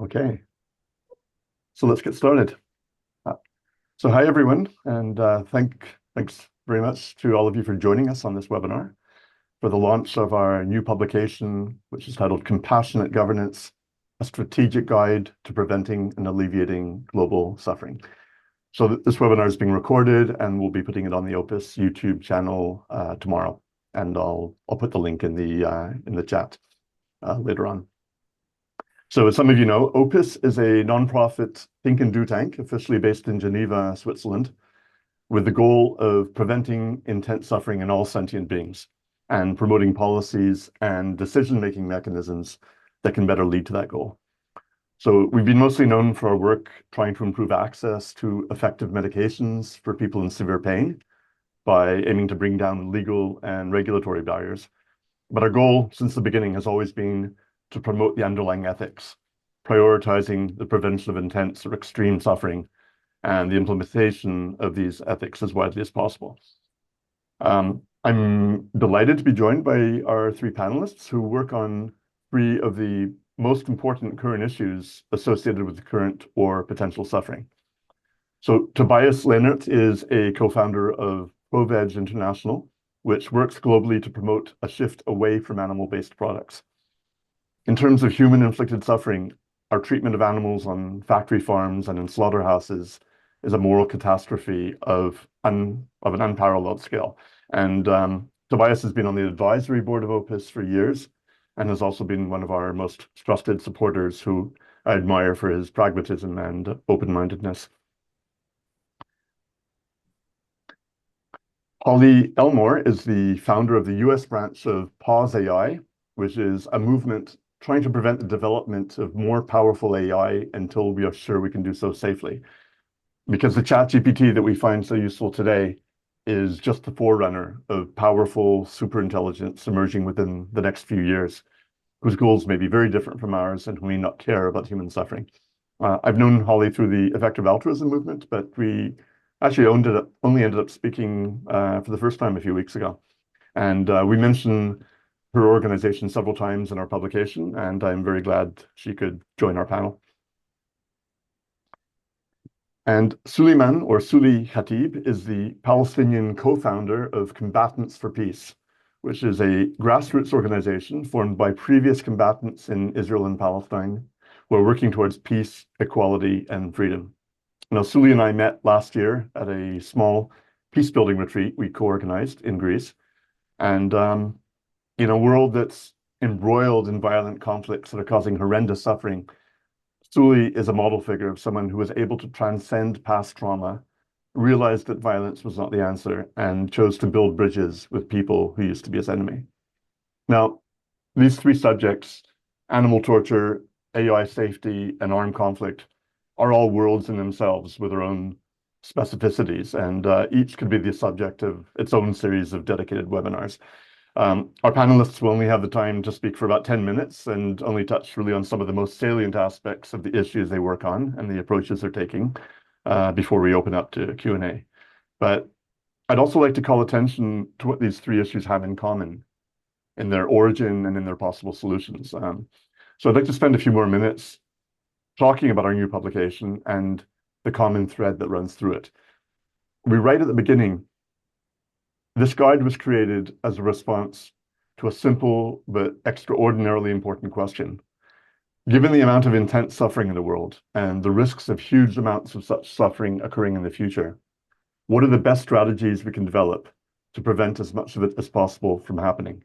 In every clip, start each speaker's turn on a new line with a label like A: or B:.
A: Okay, so let's get started. Uh, So hi everyone, and thanks very much to all of you for joining us on this webinar for the launch of our new publication, which is titled Compassionate Governance, a Strategic Guide to Preventing and Alleviating Global Suffering. So this webinar is being recorded, and we'll be putting it on the OPIS YouTube channel tomorrow, and I'll put the link in the chat later on. So as some of you know, OPIS is a nonprofit think and do tank, officially based in Geneva, Switzerland, with the goal of preventing intense suffering in all sentient beings and promoting policies and decision-making mechanisms that can better lead to that goal. So we've been mostly known for our work trying to improve access to effective medications for people in severe pain by aiming to bring down legal and regulatory barriers. But our goal since the beginning has always been to promote the underlying ethics, prioritizing the prevention of intense or extreme suffering and the implementation of these ethics as widely as possible. I'm delighted to be joined by our three panelists who work on three of the most important current issues associated with the current or potential suffering. So Tobias Leenaert is a co-founder of ProVeg International, which works globally to promote a shift away from animal-based products. In terms of human-inflicted suffering, our treatment of animals on factory farms and in slaughterhouses is a moral catastrophe of an unparalleled scale. And Tobias has been on the advisory board of OPIS for years and has also been one of our most trusted supporters, who I admire for his pragmatism and open-mindedness. Holly Elmore is the founder of the US branch of PauseAI, which is a movement trying to prevent the development of more powerful AI until we are sure we can do so safely. Because the ChatGPT that we find so useful today is just the forerunner of powerful superintelligence emerging within the next few years, whose goals may be very different from ours and who may not care about human suffering. I've known Holly through the effective altruism movement, but we actually only ended up speaking for the first time a few weeks ago. And we mentioned her organization several times in our publication, and I'm very glad she could join our panel. And Sulaiman, or Suli Khatib, is the Palestinian co-founder of Combatants for Peace, which is a grassroots organization formed by previous combatants in Israel and Palestine who are working towards peace, equality, and freedom. Now, Suli and I met last year at a small peace-building retreat we co-organized in Greece. And in a world that's embroiled in violent conflicts that are causing horrendous suffering, Suli is a model figure of someone who was able to transcend past trauma, realized that violence was not the answer, and chose to build bridges with people who used to be his enemy. Now, these three subjects, animal torture, AI safety, and armed conflict, are all worlds in themselves with their own specificities, and each could be the subject of its own series of dedicated webinars. Our panelists will only have the time to speak for about 10 minutes and only touch really on some of the most salient aspects of the issues they work on and the approaches they're taking before we open up to Q&A. But I'd also like to call attention to what these three issues have in common in their origin and in their possible solutions. So I'd like to spend a few more minutes talking about our new publication and the common thread that runs through it. We write at the beginning, this guide was created as a response to a simple but extraordinarily important question. Given the amount of intense suffering in the world and the risks of huge amounts of such suffering occurring in the future, what are the best strategies we can develop to prevent as much of it as possible from happening?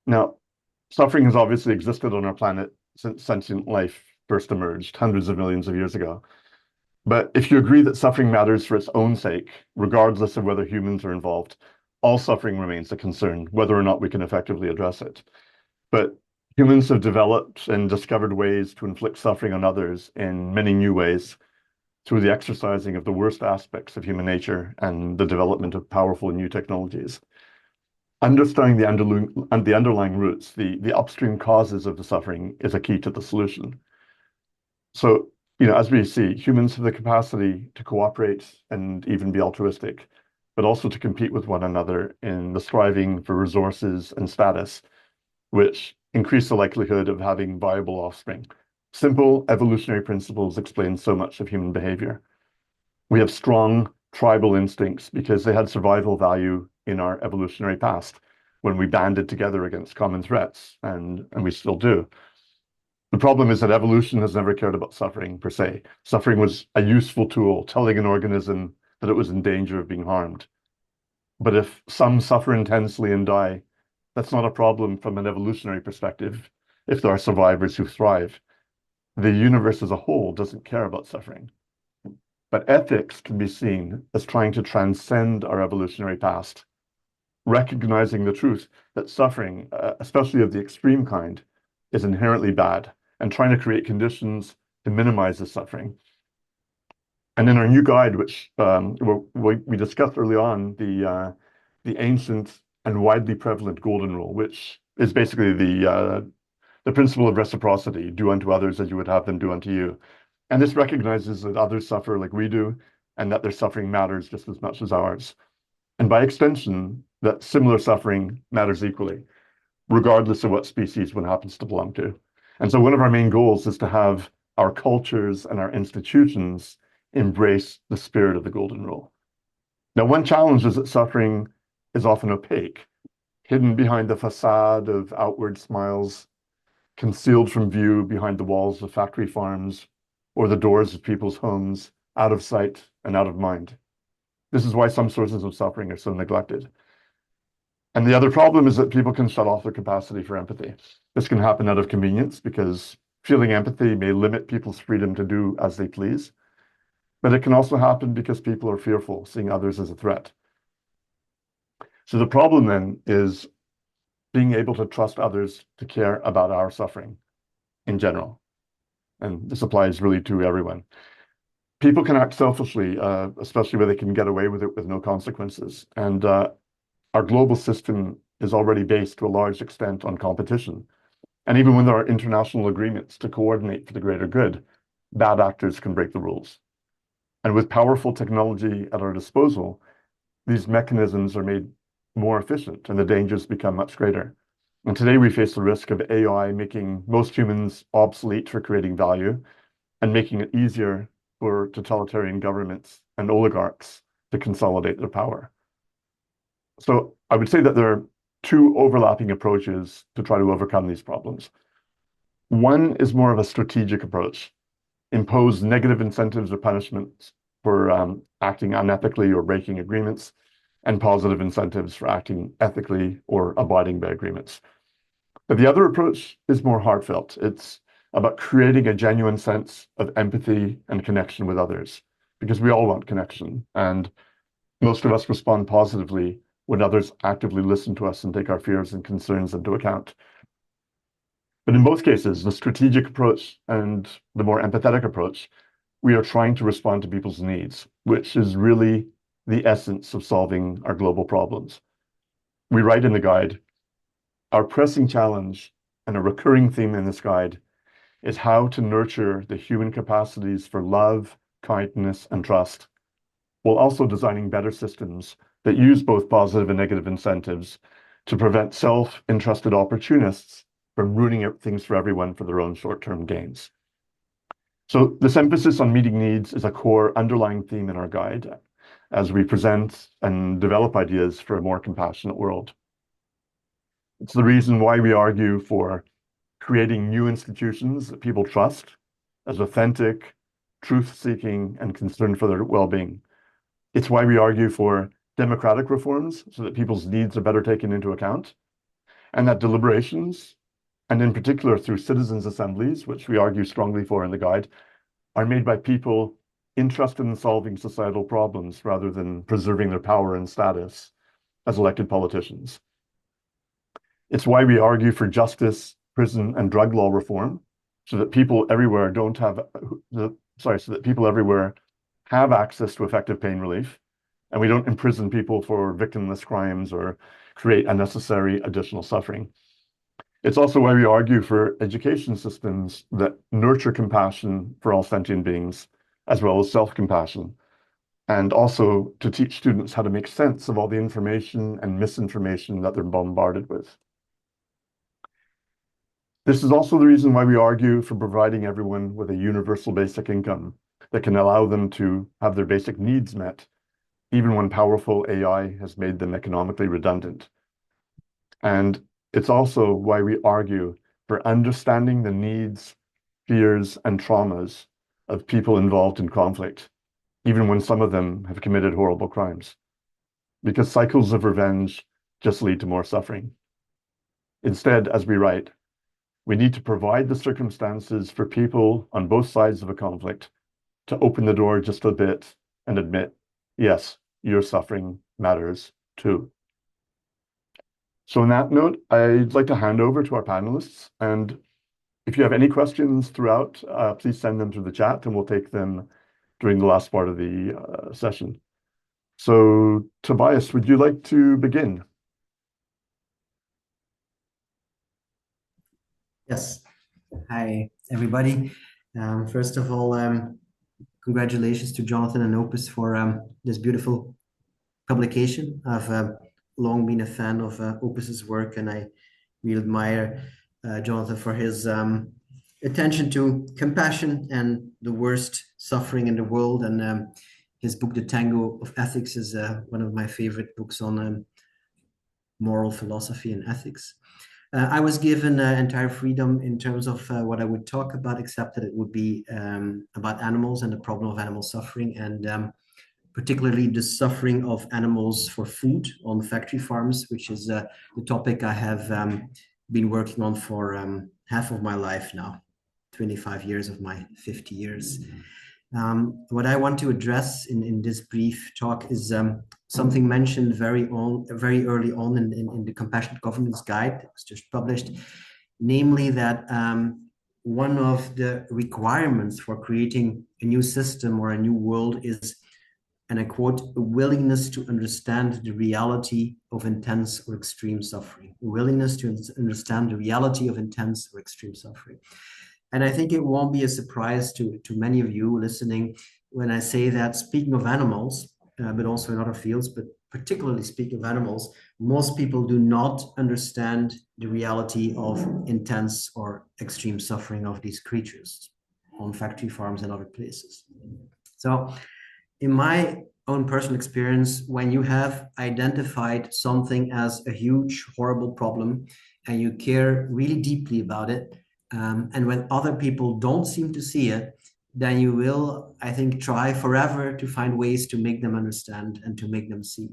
A: Now, suffering has obviously existed on our planet since sentient life first emerged hundreds of millions of years ago. But if you agree that suffering matters for its own sake, regardless of whether humans are involved, all suffering remains a concern, whether or not we can effectively address it. But humans have developed and discovered ways to inflict suffering on others in many new ways through the exercising of the worst aspects of human nature and the development of powerful new technologies. Understanding the underlying roots, the upstream causes of the suffering, is a key to the solution. So, as we see, humans have the capacity to cooperate and even be altruistic, but also to compete with one another in the striving for resources and status, which increase the likelihood of having viable offspring. Simple evolutionary principles explain so much of human behavior. We have strong tribal instincts because they had survival value in our evolutionary past when we banded together against common threats, and we still do. The problem is that evolution has never cared about suffering per se. Suffering was a useful tool, telling an organism that it was in danger of being harmed. But if some suffer intensely and die, that's not a problem from an evolutionary perspective if there are survivors who thrive. The universe as a whole doesn't care about suffering. But ethics can be seen as trying to transcend our evolutionary past, recognizing the truth that suffering, especially of the extreme kind, is inherently bad, and trying to create conditions to minimize the suffering. And in our new guide, which we discussed early on, the ancient and widely prevalent golden rule, which is basically the principle of reciprocity: do unto others as you would have them do unto you. And this recognizes that others suffer like we do, and that their suffering matters just as much as ours. And by extension, that similar suffering matters equally, regardless of what species one happens to belong to. And so one of our main goals is to have our cultures and our institutions embrace the spirit of the golden rule. Now, one challenge is that suffering is often opaque, hidden behind the facade of outward smiles, concealed from view behind the walls of factory farms or the doors of people's homes, out of sight and out of mind. This is why some sources of suffering are so neglected. And the other problem is that people can shut off their capacity for empathy. This can happen out of convenience because feeling empathy may limit people's freedom to do as they please. But it can also happen because people are fearful, seeing others as a threat. So the problem then is being able to trust others to care about our suffering in general. And this applies really to everyone. People can act selfishly, especially where they can get away with it with no consequences. And our global system is already based to a large extent on competition. And even when there are international agreements to coordinate for the greater good, bad actors can break the rules. And with powerful technology at our disposal, these mechanisms are made more efficient and the dangers become much greater. And today we face the risk of AI making most humans obsolete for creating value and making it easier for totalitarian governments and oligarchs to consolidate their power. So I would say that there are two overlapping approaches to try to overcome these problems. One is more of a strategic approach: impose negative incentives or punishments for acting unethically or breaking agreements, and positive incentives for acting ethically or abiding by agreements. But the other approach is more heartfelt. It's about creating a genuine sense of empathy and connection with others, because we all want connection, and most of us respond positively when others actively listen to us and take our fears and concerns into account. But in both cases, the strategic approach and the more empathetic approach, we are trying to respond to people's needs, which is really the essence of solving our global problems. We write in the guide, our pressing challenge and a recurring theme in this guide is how to nurture the human capacities for love, kindness, and trust, while also designing better systems that use both positive and negative incentives to prevent self-interested opportunists from ruining things for everyone for their own short-term gains. So this emphasis on meeting needs is a core underlying theme in our guide as we present and develop ideas for a more compassionate world. It's the reason why we argue for creating new institutions that people trust as authentic, truth-seeking, and concerned for their well-being. It's why we argue for democratic reforms so that people's needs are better taken into account, and that deliberations, and in particular through citizens' assemblies, which we argue strongly for in the guide, are made by people interested in solving societal problems rather than preserving their power and status as elected politicians. It's why we argue for justice, prison, and drug law reform so that people everywhere have access to effective pain relief, and we don't imprison people for victimless crimes or create unnecessary additional suffering. It's also why we argue for education systems that nurture compassion for all sentient beings, as well as self-compassion, and also to teach students how to make sense of all the information and misinformation that they're bombarded with. This is also the reason why we argue for providing everyone with a universal basic income that can allow them to have their basic needs met, even when powerful AI has made them economically redundant. And it's also why we argue for understanding the needs, fears, and traumas of people involved in conflict, even when some of them have committed horrible crimes. Because cycles of revenge just lead to more suffering. Instead, as we write, we need to provide the circumstances for people on both sides of a conflict to open the door just a bit and admit, yes, your suffering matters too. So on that note, I'd like to hand over to our panelists. And if you have any questions throughout, please send them through the chat and we'll take them during the last part of the session. So Tobias, would you like to begin?
B: Yes. Hi, everybody. First of all, congratulations to Jonathan and Opus for this beautiful publication. I've long been a fan of Opus's work, and I really admire Jonathan for his attention to compassion and the worst suffering in the world. And his book, The Tango of Ethics, is one of my favorite books on moral philosophy and ethics. I was given entire freedom in terms of what I would talk about, except that it would be about animals and the problem of animal suffering, and particularly the suffering of animals for food on factory farms, which is the topic I have been working on for half of my life now, 25 years of my 50 years. What I want to address in this brief talk is something mentioned very early on in the Compassionate Governance Guide that was just published, namely that one of the requirements for creating a new system or a new world is, and I quote, a willingness to understand the reality of intense or extreme suffering. A willingness to understand the reality of intense or extreme suffering. And I think it won't be a surprise to many of you listening when I say that, speaking of animals, but also in other fields, but particularly speaking of animals, most people do not understand the reality of intense or extreme suffering of these creatures on factory farms and other places. So in my own personal experience, when you have identified something as a huge, horrible problem, and you care really deeply about it, and when other people don't seem to see it, then you will, I think, try forever to find ways to make them understand and to make them see.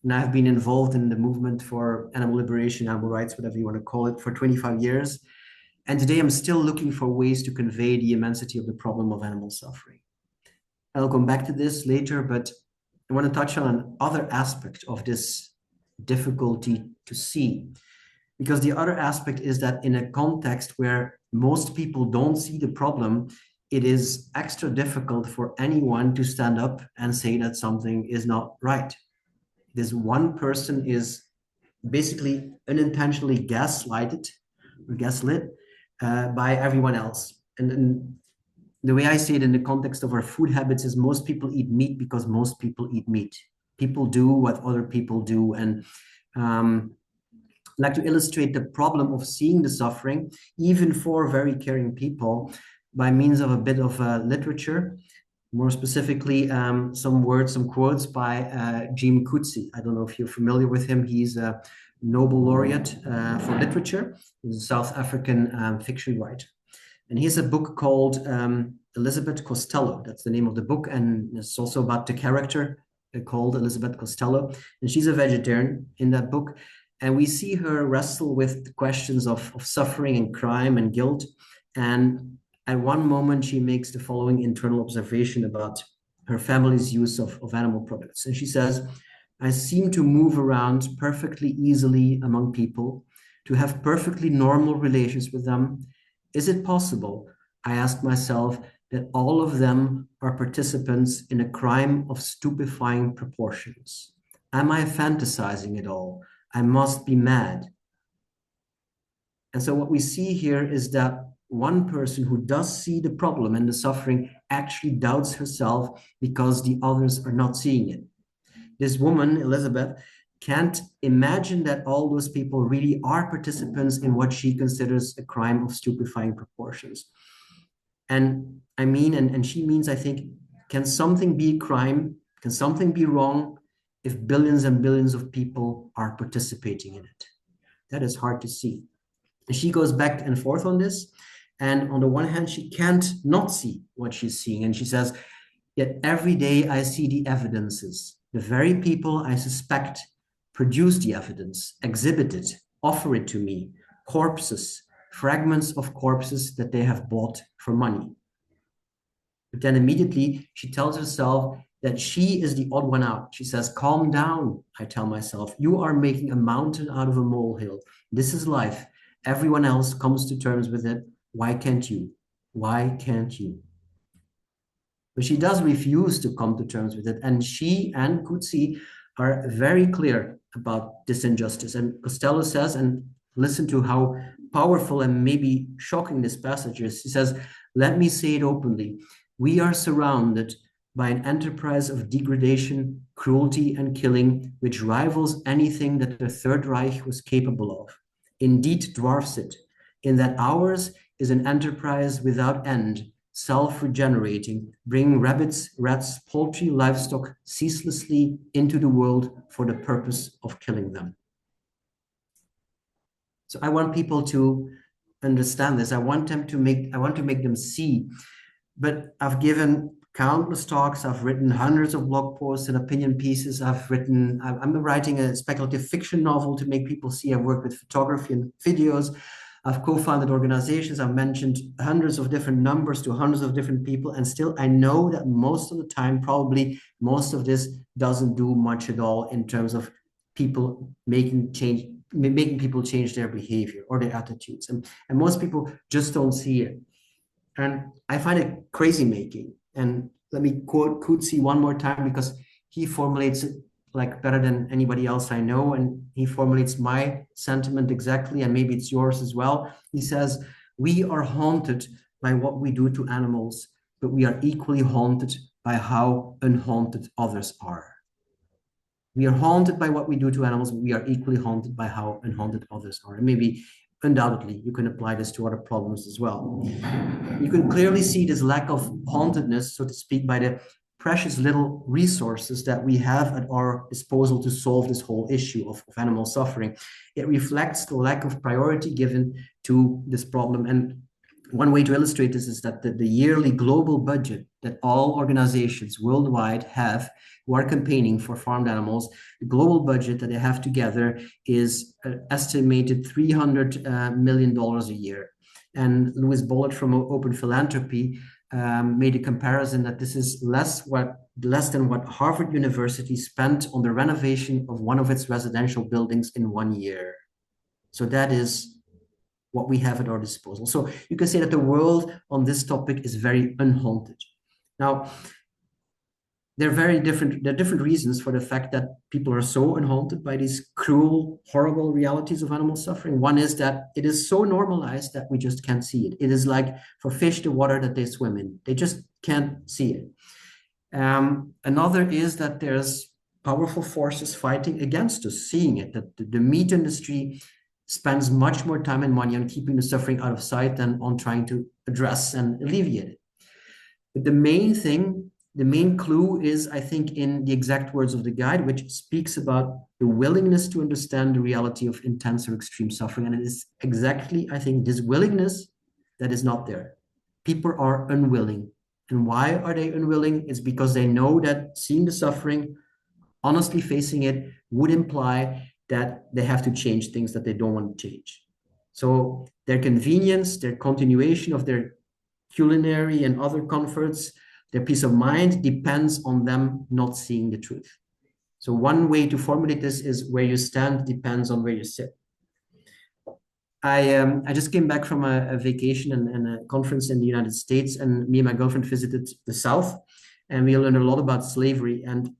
B: And I've been involved in the movement for animal liberation, animal rights, whatever you want to call it, for 25 years. And today I'm still looking for ways to convey the immensity of the problem of animal suffering. I'll come back to this later, but I want to touch on another aspect of this difficulty to see. Because the other aspect is that in a context where most people don't see the problem, it is extra difficult for anyone to stand up and say that something is not right. This one person is basically unintentionally gaslighted or gaslit by everyone else. And the way I see it in the context of our food habits is most people eat meat because most people eat meat. People do what other people do. And like to illustrate the problem of seeing the suffering, even for very caring people, by means of a bit of literature, more specifically, some quotes by Jim Coetzee. I don't know if you're familiar with him. He's a Nobel laureate for literature. He's a South African fiction writer. And he has a book called Elizabeth Costello. That's the name of the book. And it's also about the character called Elizabeth Costello. And she's a vegetarian in that book. And we see her wrestle with questions of suffering and crime and guilt. And at one moment, she makes the following internal observation about her family's use of animal products. And she says, I seem to move around perfectly easily among people, to have perfectly normal relations with them. Is it possible, I ask myself, that all of them are participants in a crime of stupefying proportions? Am I fantasizing it all? I must be mad. And so what we see here is that one person who does see the problem and the suffering actually doubts herself because the others are not seeing it. This woman, Elizabeth, can't imagine that all those people really are participants in what she considers a crime of stupefying proportions. And I mean, and she means, I think, can something be a crime? Can something be wrong if billions and billions of people are participating in it? That is hard to see. And she goes back and forth on this. And on the one hand, she can't not see what she's seeing. And she says, yet every day I see the evidences. The very people I suspect produce the evidence, exhibit it, offer it to me, corpses, fragments of corpses that they have bought for money. But then immediately she tells herself that she is the odd one out. She says, calm down, I tell myself. You are making a mountain out of a molehill. This is life. Everyone else comes to terms with it. Why can't you? Why can't you? But she does refuse to come to terms with it. And she and Coetzee are very clear about this injustice. And Costello says, and listen to how powerful and maybe shocking this passage is. He says, let me say it openly. We are surrounded by an enterprise of degradation, cruelty, and killing, which rivals anything that the Third Reich was capable of. Indeed, dwarfs it, in that ours is an enterprise without end, self-regenerating, bringing rabbits, rats, poultry, livestock ceaselessly into the world for the purpose of killing them. So I want people to understand this. I want to make them see. But I've given countless talks. I've written hundreds of blog posts and opinion pieces. I'm writing a speculative fiction novel to make people see. I've worked with photography and videos. I've co-founded organizations. I've mentioned hundreds of different numbers to hundreds of different people. And still, I know that most of the time, probably most of this doesn't do much at all in terms of people making people change their behavior or their attitudes. And most people just don't see it. And I find it crazy making. And let me quote Coetzee one more time, because he formulates it like better than anybody else I know. And he formulates my sentiment exactly, and maybe it's yours as well. He says, we are haunted by what we do to animals, but we are equally haunted by how unhaunted others are. We are haunted by what we do to animals, but we are equally haunted by how unhaunted others are. And maybe, undoubtedly, you can apply this to other problems as well. You can clearly see this lack of hauntedness, so to speak, by the precious little resources that we have at our disposal to solve this whole issue of animal suffering. It reflects the lack of priority given to this problem. And one way to illustrate this is that the yearly global budget that all organizations worldwide have who are campaigning for farmed animals, the global budget that they have together is estimated $300 million a year. And Louis Bollert from Open Philanthropy made a comparison that this is less than what Harvard University spent on the renovation of one of its residential buildings in 1 year. So that is what we have at our disposal. So you can say that the world on this topic is very unhaunted. Now, there are different reasons for the fact that people are so unhaunted by these cruel, horrible realities of animal suffering. One is that it is so normalized that we just can't see it. It is like for fish, the water that they swim in. They just can't see it. Another is that there's powerful forces fighting against us seeing it, that the meat industry spends much more time and money on keeping the suffering out of sight than on trying to address and alleviate it. But the main clue is, I think, in the exact words of the guide, which speaks about the willingness to understand the reality of intense or extreme suffering. And it is exactly, I think, this willingness that is not there. People are unwilling. And why are they unwilling? It's because they know that seeing the suffering, honestly facing it, would imply that they have to change things that they don't want to change. So their convenience, their continuation of their culinary and other comforts, their peace of mind depends on them not seeing the truth. So one way to formulate this is where you stand depends on where you sit. I just came back from a vacation and a conference in the United States, and me and my girlfriend visited the South, and we learned a lot about slavery. And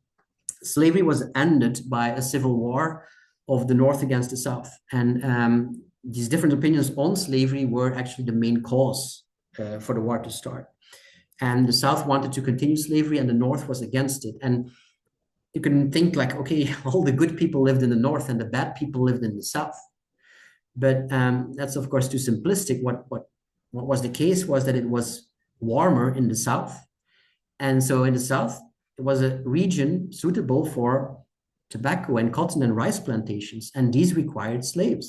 B: slavery was ended by a civil war of the North against the South. And these different opinions on slavery were actually the main cause for the war to start. And the South wanted to continue slavery and the North was against it. And you can think like, okay, all the good people lived in the north and the bad people lived in the south. But that's of course too simplistic. What was the case was that it was warmer in the south, and so in the south it was a region suitable for tobacco and cotton and rice plantations, and these required slave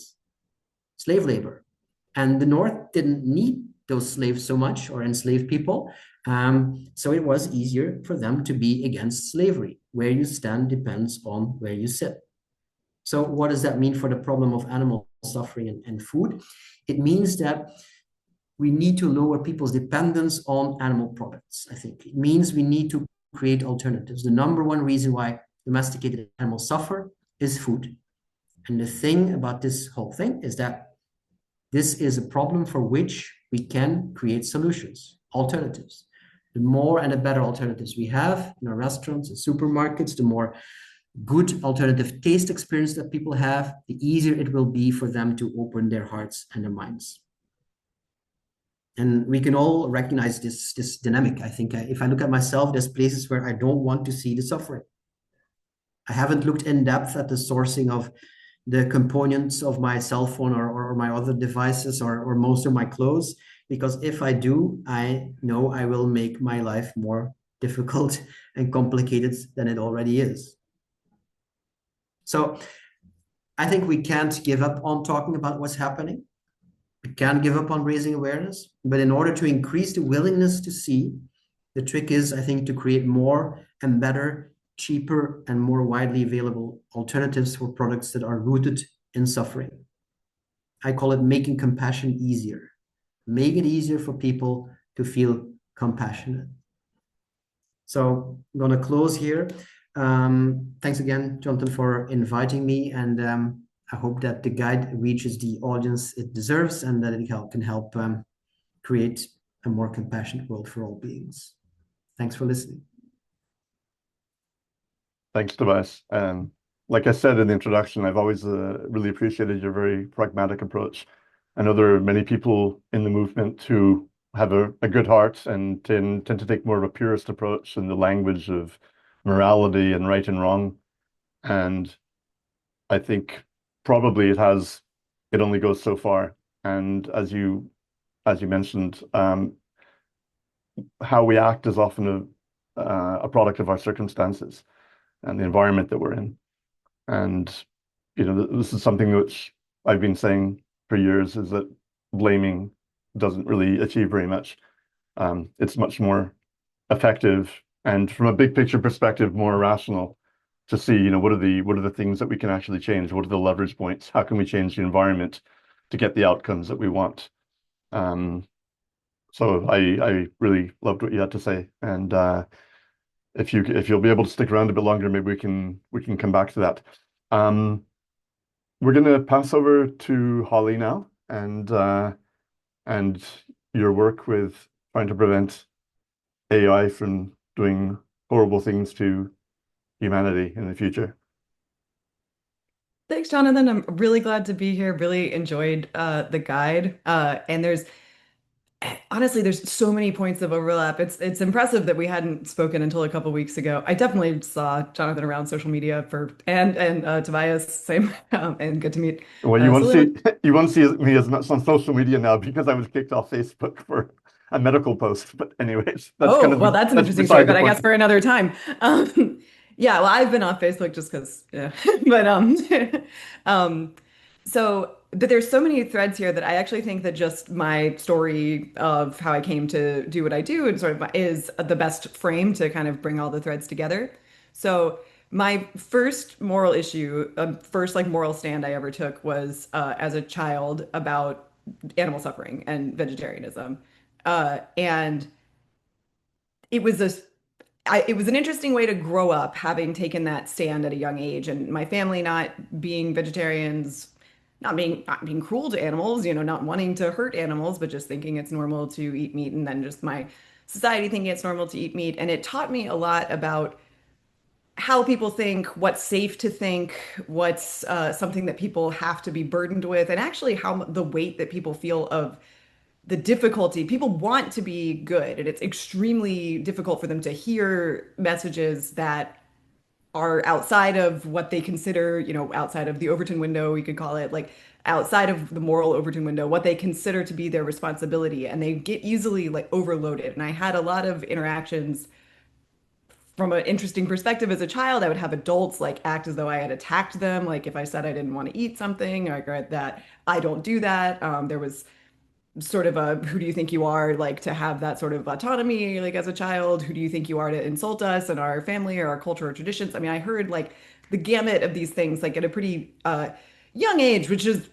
B: labor. And the north didn't need those slaves so much or enslaved people. So it was easier for them to be against slavery. Where you stand depends on where you sit. So what does that mean for the problem of animal suffering and food? It means that we need to lower people's dependence on animal products, I think. It means we need to create alternatives. The number one reason why domesticated animals suffer is food. And the thing about this whole thing is that this is a problem for which we can create solutions, alternatives. The more and the better alternatives we have in our restaurants and supermarkets, the more good alternative taste experience that people have, the easier it will be for them to open their hearts and their minds. And we can all recognize this dynamic. I think if I look at myself, there's places where I don't want to see the suffering. I haven't looked in depth at the sourcing of the components of my cell phone or my other devices or most of my clothes, because if I do, I know I will make my life more difficult and complicated than it already is. So I think we can't give up on talking about what's happening. We can't give up on raising awareness, but in order to increase the willingness to see, the trick is, I think, to create more and better, cheaper, and more widely available alternatives for products that are rooted in suffering. I call it making compassion easier. Make it easier for people to feel compassionate. So I'm going to close here. Thanks again, Jonathan, for inviting me, and I hope that the guide reaches the audience it deserves and that it can help create a more compassionate world for all beings. Thanks for listening.
A: Thanks, Tobias. Like I said in the introduction, I've always really appreciated your very pragmatic approach. I know there are many people in the movement who have a good heart and tend to take more of a purist approach in the language of morality and right and wrong. And I think probably it only goes so far. And as you mentioned, how we act is often a product of our circumstances and the environment that we're in. And this is something which I've been saying for years, is that blaming doesn't really achieve very much. It's much more effective and, from a big picture perspective, more rational to see, what are the things that we can actually change? What are the leverage points? How can we change the environment to get the outcomes that we want? So I really loved what you had to say, and if you'll be able to stick around a bit longer, maybe we can come back to that. We're going to pass over to Holly now, and your work with trying to prevent AI from doing horrible things to humanity in the future.
C: Thanks, Jonathan. I'm really glad to be here. Really enjoyed the guide. And honestly, there's so many points of overlap. It's impressive that we hadn't spoken until a couple weeks ago. I definitely saw Jonathan around social media and Tobias, same, and good to meet.
A: Well, you won't see me as much on social media now because I was kicked off Facebook for a medical post. But anyways,
C: that's an interesting story, but I guess for another time. Yeah, well, I've been off Facebook just because, yeah. But there's so many threads here that I actually think that just my story of how I came to do what I do and sort of is the best frame to kind of bring all the threads together. So my first moral issue, first like moral stand I ever took was as a child about animal suffering and vegetarianism. And it was it was an interesting way to grow up, having taken that stand at a young age, and my family not being vegetarians, not being cruel to animals, not wanting to hurt animals, but just thinking it's normal to eat meat, and then just my society thinking it's normal to eat meat. And it taught me a lot about how people think, what's safe to think, what's something that people have to be burdened with, and actually how the weight that people feel of the difficulty. People want to be good, and it's extremely difficult for them to hear messages that are outside of what they consider, outside of the Overton window, we could call it, like outside of the moral Overton window, what they consider to be their responsibility, and they get easily like overloaded. And I had a lot of interactions from an interesting perspective as a child. I would have adults like act as though I had attacked them, like if I said I didn't want to eat something, or that I don't do that. There was sort of a who do you think you are, like to have that sort of autonomy, like as a child, who do you think you are to insult us and our family or our culture or traditions? I mean, I heard like the gamut of these things like at a pretty young age, which is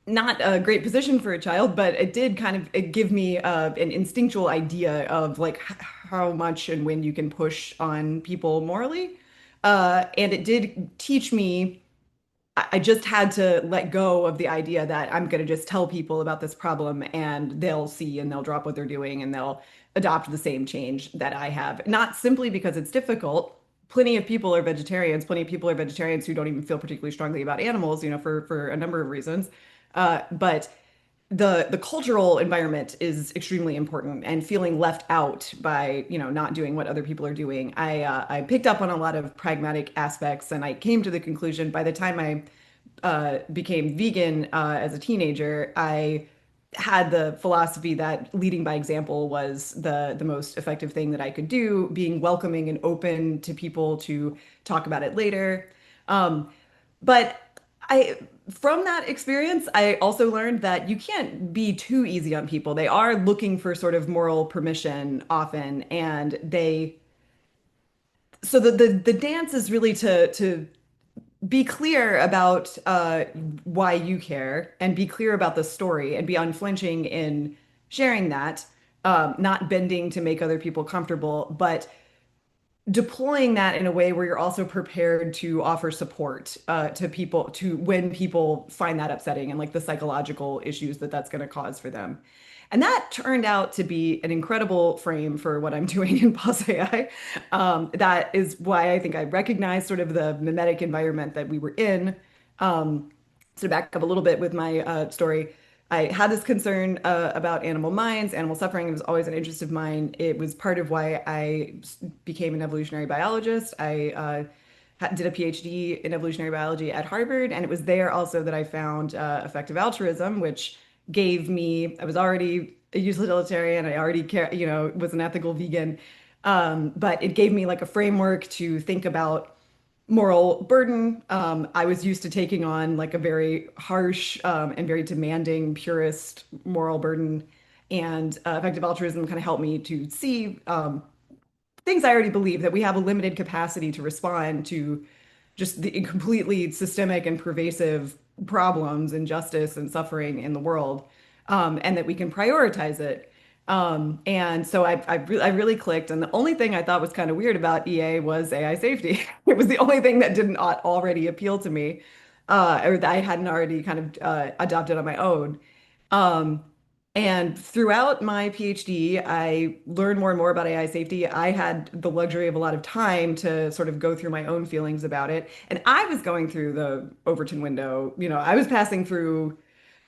C: not a great position for a child, but it did kind of give me an instinctual idea of like how much and when you can push on people morally. And it did teach me. I just had to let go of the idea that I'm going to just tell people about this problem and they'll see and they'll drop what they're doing and they'll adopt the same change that I have. Not simply because it's difficult. Plenty of people are vegetarians. Plenty of people are vegetarians who don't even feel particularly strongly about animals, for a number of reasons. But the cultural environment is extremely important, and feeling left out by not doing what other people are doing. I picked up on a lot of pragmatic aspects, and I came to the conclusion by the time I became vegan as a teenager, I had the philosophy that leading by example was the most effective thing that I could do, being welcoming and open to people to talk about it later. But I, from that experience, I also learned that you can't be too easy on people. They are looking for sort of moral permission often, and so the dance is really to be clear about why you care and be clear about the story and be unflinching in sharing that, not bending to make other people comfortable, but deploying that in a way where you're also prepared to offer support to people to when people find that upsetting and like the psychological issues that that's going to cause for them. And that turned out to be an incredible frame for what I'm doing in PauseAI. That is why I think I recognize sort of the mimetic environment that we were in. So to back up a little bit with my story, I had this concern about animal minds, animal suffering. It was always an interest of mine. It was part of why I became an evolutionary biologist. I did a PhD in evolutionary biology at Harvard, and it was there also that I found effective altruism, which gave me, I was already a utilitarian, I already was an ethical vegan, but it gave me like a framework to think about moral burden. I was used to taking on like a very harsh and very demanding purist moral burden, and effective altruism kind of helped me to see things I already believe, that we have a limited capacity to respond to just the completely systemic and pervasive problems, injustice, and suffering in the world, and that we can prioritize it. And so I really clicked. And the only thing I thought was kind of weird about EA was AI safety. It was the only thing that didn't already appeal to me, or that I hadn't already kind of adopted on my own. Um, and throughout my PhD, I learned more and more about AI safety. I had the luxury of a lot of time to sort of go through my own feelings about it. And I was going through the Overton window. I was passing through,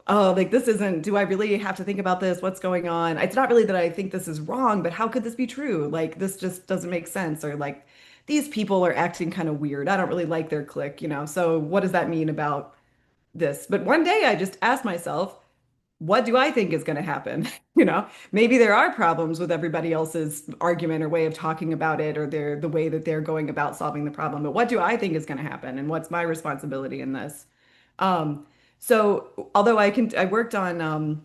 C: oh, like this isn't, do I really have to think about this? What's going on? It's not really that I think this is wrong, but how could this be true? Like this just doesn't make sense. Or like these people are acting kind of weird. I don't really like their clique. So what does that mean about this? But one day I just asked myself, what do I think is going to happen? Maybe there are problems with everybody else's argument or way of talking about it, or the way that they're going about solving the problem. But what do I think is going to happen, and what's my responsibility in this? So although I worked on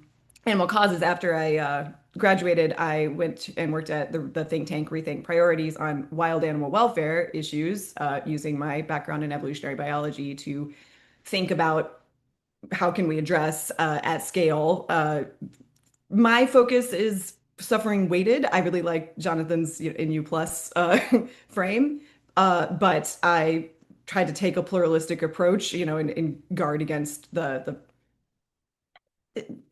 C: animal causes after I graduated, I went and worked at the think tank Rethink Priorities on wild animal welfare issues, using my background in evolutionary biology to think about how can we address at scale. My focus is suffering weighted. I really like Jonathan's in U plus frame, but I tried to take a pluralistic approach, and guard against the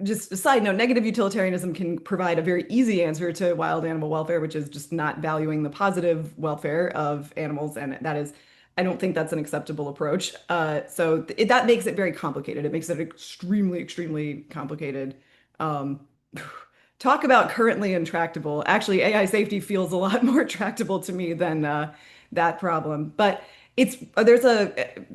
C: just a side note, negative utilitarianism can provide a very easy answer to wild animal welfare, which is just not valuing the positive welfare of animals. And that is, I don't think that's an acceptable approach. So that makes it very complicated. It makes it extremely, extremely complicated. Um, Talk about currently intractable. Actually, AI safety feels a lot more tractable to me that problem. But there's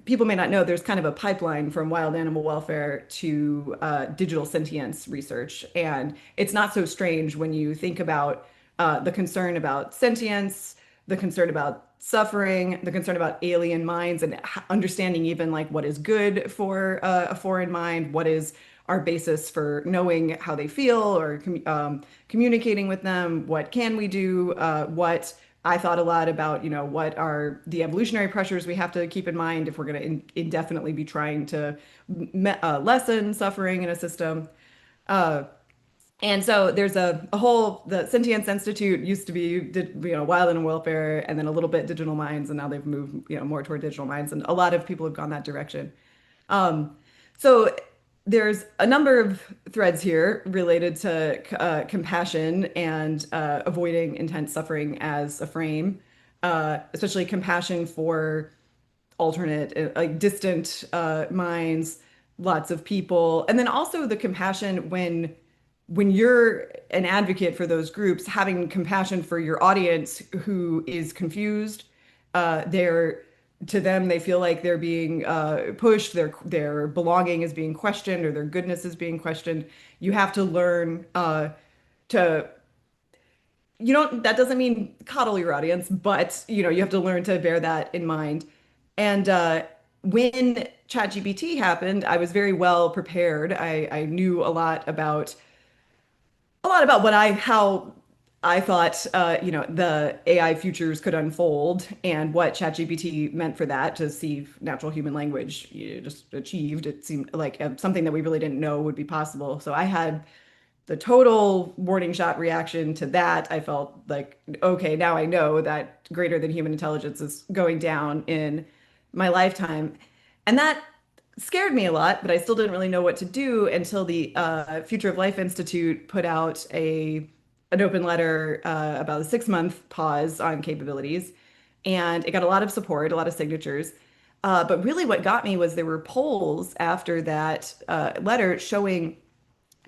C: people may not know, there's kind of a pipeline from wild animal welfare to digital sentience research. And it's not so strange when you think about the concern about sentience, the concern about suffering, the concern about alien minds, and understanding even like what is good for a foreign mind, what is our basis for knowing how they feel or communicating with them, what can we do, what I thought a lot about, what are the evolutionary pressures we have to keep in mind if we're going to indefinitely be trying to lessen suffering in a system. Uh, and so there's the Sentience Institute used to be, wild animal welfare and then a little bit digital minds, and now they've moved, more toward digital minds. And a lot of people have gone that direction. Um, so there's a number of threads here related to compassion and avoiding intense suffering as a frame, especially compassion for alternate, like distant minds, lots of people, and then also the compassion when you're an advocate for those groups, having compassion for your audience who is confused. They're to them, they feel like they're being pushed, their belonging is being questioned, or their goodness is being questioned. You have to learn to you don't that doesn't mean coddle your audience, but you have to learn to bear that in mind. And when ChatGPT happened, I was very well prepared. I knew a lot about how I thought the AI futures could unfold and what ChatGPT meant for that to see natural human language just achieved. It seemed like something that we really didn't know would be possible. So I had the total warning shot reaction to that. I felt like, okay, now I know that greater than human intelligence is going down in my lifetime. And that scared me a lot, but I still didn't really know what to do until the Future of Life Institute put out an open letter about a 6-month pause on capabilities. And it got a lot of support, a lot of signatures. But really, what got me was there were polls after that letter showing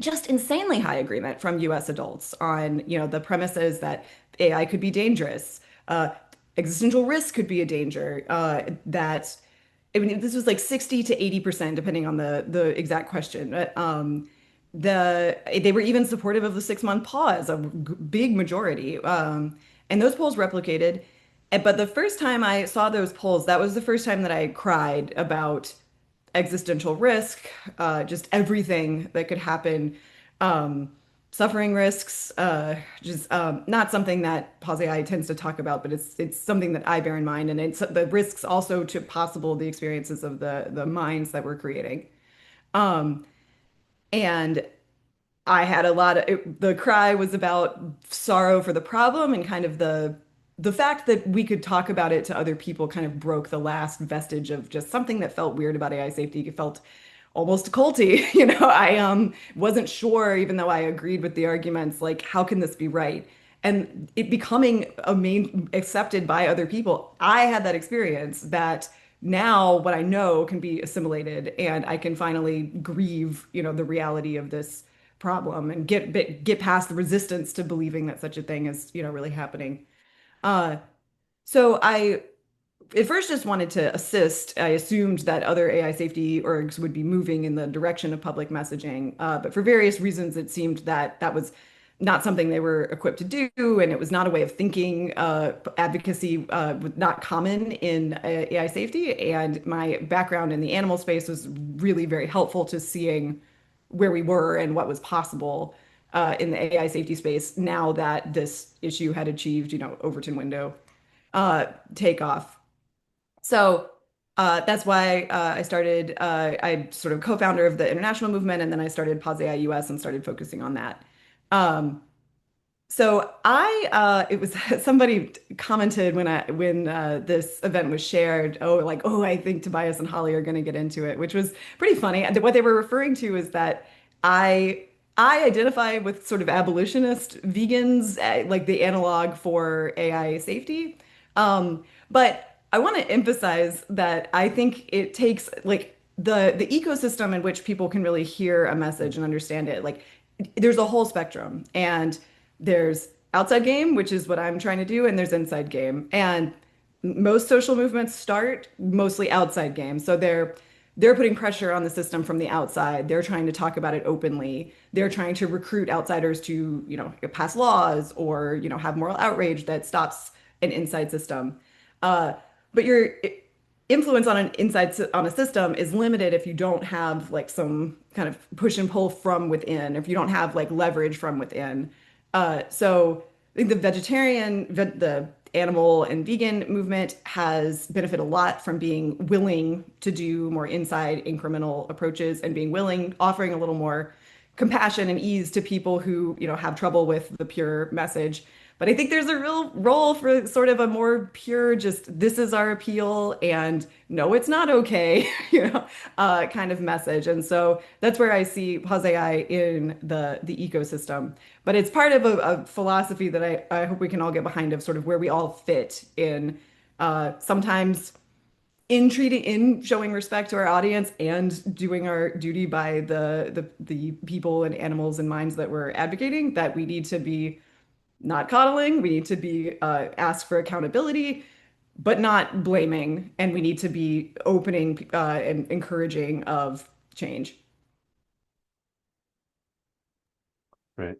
C: just insanely high agreement from US adults on, the premises that AI could be dangerous, existential risk could be a danger, that I mean, this was like 60 to 80%, depending on the exact question. They were even supportive of the 6-month pause, a big majority. And those polls replicated. But the first time I saw those polls, that was the first time that I cried about existential risk, just everything that could happen, suffering risks, just not something that PauseAI tends to talk about, but it's something that I bear in mind, and it's the risks also to the experiences of the minds that we're creating. Um, and I had the cry was about sorrow for the problem and kind of the fact that we could talk about it to other people kind of broke the last vestige of just something that felt weird about AI safety. It felt almost culty. I wasn't sure, even though I agreed with the arguments, like how can this be right? And it becoming accepted by other people. I had that experience that now what I know can be assimilated and I can finally grieve, the reality of this problem and get past the resistance to believing that such a thing is, really happening. Uh, so I at first just wanted to assist. I assumed that other AI safety orgs would be moving in the direction of public messaging, but for various reasons, it seemed that that was not something they were equipped to do, and it was not a way of thinking. Advocacy was not common in AI safety, and my background in the animal space was really very helpful to seeing where we were and what was possible in the AI safety space now that this issue had achieved, Overton window takeoff. So that's why I sort of co-founder of the international movement, and then I started PauseAI US and started focusing on that. Um, it was somebody commented when this event was shared, I think Tobias and Holly are going to get into it, which was pretty funny. And what they were referring to is that I I identify with sort of abolitionist vegans, like the analog for AI safety. But I want to emphasize that I think it takes like the ecosystem in which people can really hear a message and understand it. Like there's a whole spectrum, and there's outside game, which is what I'm trying to do, and there's inside game. And most social movements start mostly outside games. So they're putting pressure on the system from the outside. They're trying to talk about it openly. They're trying to recruit outsiders to, pass laws or, have moral outrage that stops an inside system. But your influence on on a system is limited if you don't have like some kind of push and pull from within, if you don't have like leverage from within. So I think the animal and vegan movement has benefited a lot from being willing to do more inside incremental approaches and being willing, offering a little more compassion and ease to people who, have trouble with the pure message. But I think there's a real role for sort of a more pure, just this is our appeal and no, it's not okay, kind of message. And so that's where I see PauseAI in the ecosystem. But it's part of a philosophy that I hope we can all get behind of sort of where we all fit in sometimes in showing respect to our audience and doing our duty by the people and animals and minds that we're advocating, that we need to be not coddling. We need to be ask for accountability, but not blaming. And we need to be opening and encouraging of change.
A: Right.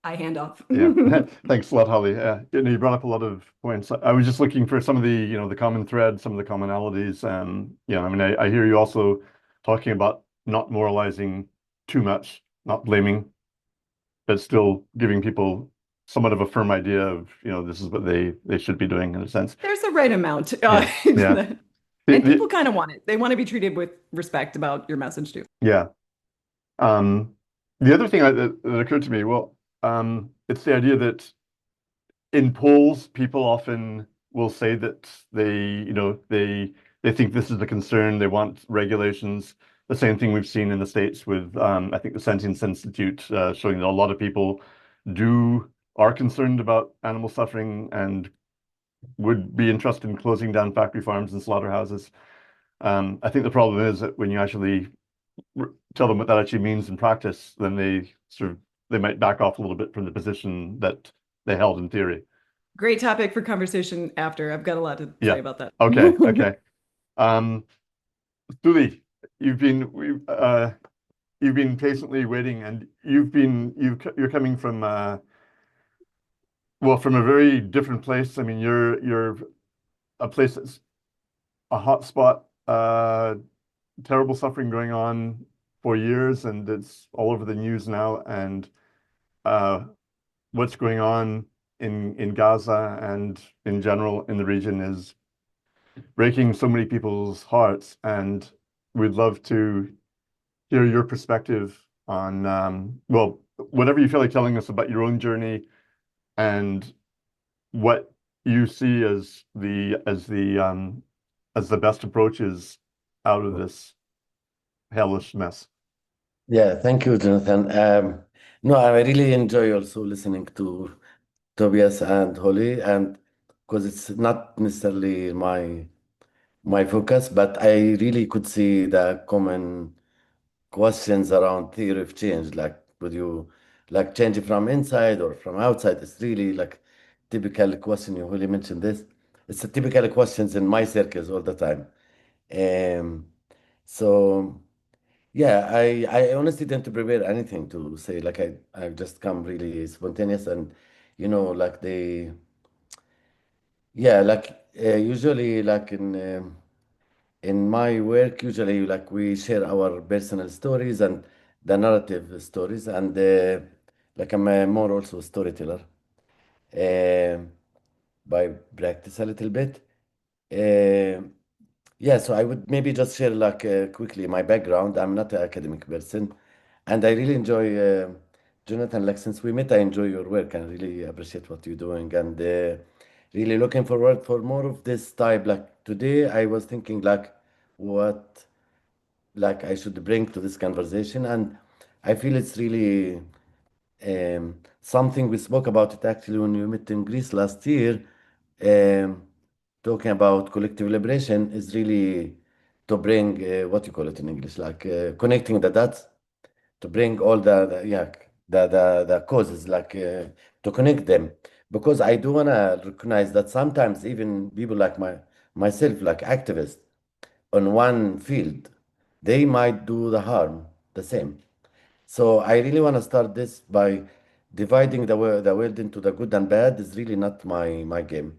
C: I hand off.
A: Yeah. Thanks a lot, Holly. You brought up a lot of points. I was just looking for some of the, the common threads, some of the commonalities. I mean, I hear you also talking about not moralizing too much, not blaming, but still giving people somewhat of a firm idea of, this is what they should be doing in a sense.
C: There's a right amount.
A: Yeah.
C: And people kind of want it. They want to be treated with respect about your message too.
A: Yeah. The other thing that occurred to me, it's the idea that in polls, people often will say that they think this is a concern. They want regulations. The same thing we've seen in the States with, I think, the Sentience Institute showing that a lot of people are concerned about animal suffering and would be interested in closing down factory farms and slaughterhouses. I think the problem is that when you actually tell them what that actually means in practice, then they might back off a little bit from the position that they held in theory.
C: Great topic for conversation after. I've got a lot to say about that.
A: Okay. Suli, you've been patiently waiting, and you're coming from from a very different place. I mean, you're a place that's a hot spot, terrible suffering going on for years, and it's all over the news now. And what's going on in Gaza and in general in the region is breaking so many people's hearts. And we'd love to hear your perspective on, whatever you feel like telling us about your own journey and what you see as the best approaches out of this hellish mess.
D: Yeah, thank you, Jonathan. No, I really enjoy also listening to Tobias and Holly, and because it's not necessarily my focus, but I really could see the common questions around theory of change, like would you like change it from inside or from outside? It's really like typical question. You really mentioned this. It's a typical questions in my circles all the time. So yeah, I honestly didn't prepare anything to say. Like I just come really spontaneous and like usually like in my work, usually like we share our personal stories and the narrative stories, and like I'm more also a storyteller uh, by practice a little bit. Uh, yeah, so I would maybe just share like quickly my background. I'm not an academic person, and I really enjoy Jonathan. Like since we met, I enjoy your work and really appreciate what you're doing, and really looking forward for more of this type. Like today, I was thinking like what like I should bring to this conversation, and I feel it's really something we spoke about it actually when we met in Greece last year. Um, Talking about collective liberation is really to bring what you call it in English, like connecting the dots, to bring all the causes, like to connect them. Because I do wanna recognize that sometimes even people like myself like activist on one field, they might do the harm the same. So I really want to start this by dividing the world into the good and bad is really not my game.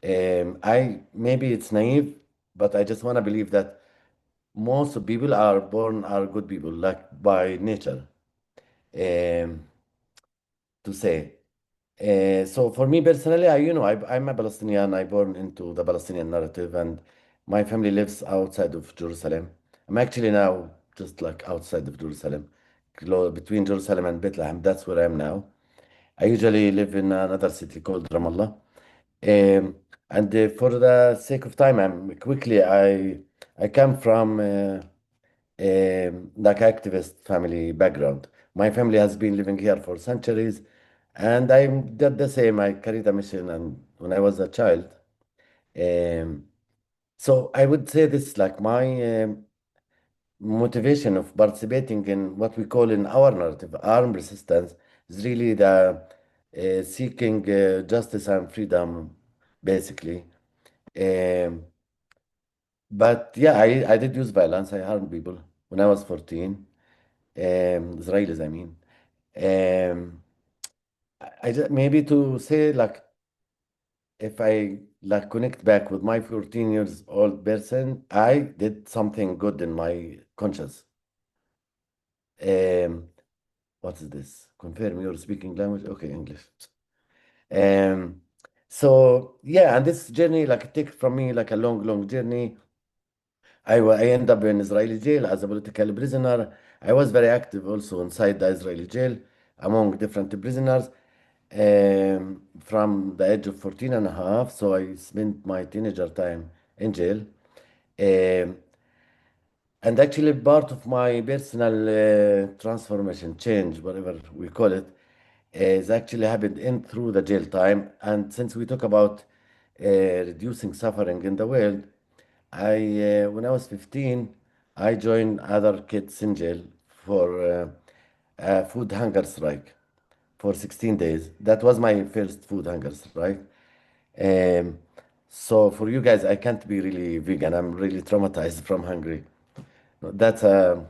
D: I maybe it's naive, but I just want to believe that most of people are born are good people, like by nature, um, to say. So for me personally, I'm a Palestinian. I born into the Palestinian narrative, and my family lives outside of Jerusalem. I'm actually now just like outside of Jerusalem, between Jerusalem and Bethlehem. That's where I am now. I usually live in another city called Ramallah. Um, and for the sake of time, I come from like activist family background. My family has been living here for centuries, and I did the same. I carried a mission, and when I was a child, um, so I would say this like my motivation of participating in what we call in our narrative armed resistance is really the seeking justice and freedom, basically. Um, but yeah, I did use violence. I harmed people when I was 14. Israelis, I mean. Um, maybe to say like if I like connect back with my 14 years old person, I did something good in my conscience. Um, what is this? Confirm you're speaking language? Okay, English. Um, so yeah, and this journey like it took from me like a long journey. I ended up in Israeli jail as a political prisoner. I was very active also inside the Israeli jail among different prisoners from the age of 14 and a half. So I spent my teenager time in jail. Um, and actually, part of my personal transformation, change, whatever we call it, is actually happened in through the jail time. And since we talk about reducing suffering in the world, when I was 15, I joined other kids in jail for a food hunger strike for 16 days. That was my first food hunger strike. Um, so for you guys, I can't be really vegan. I'm really traumatized from hungry. No,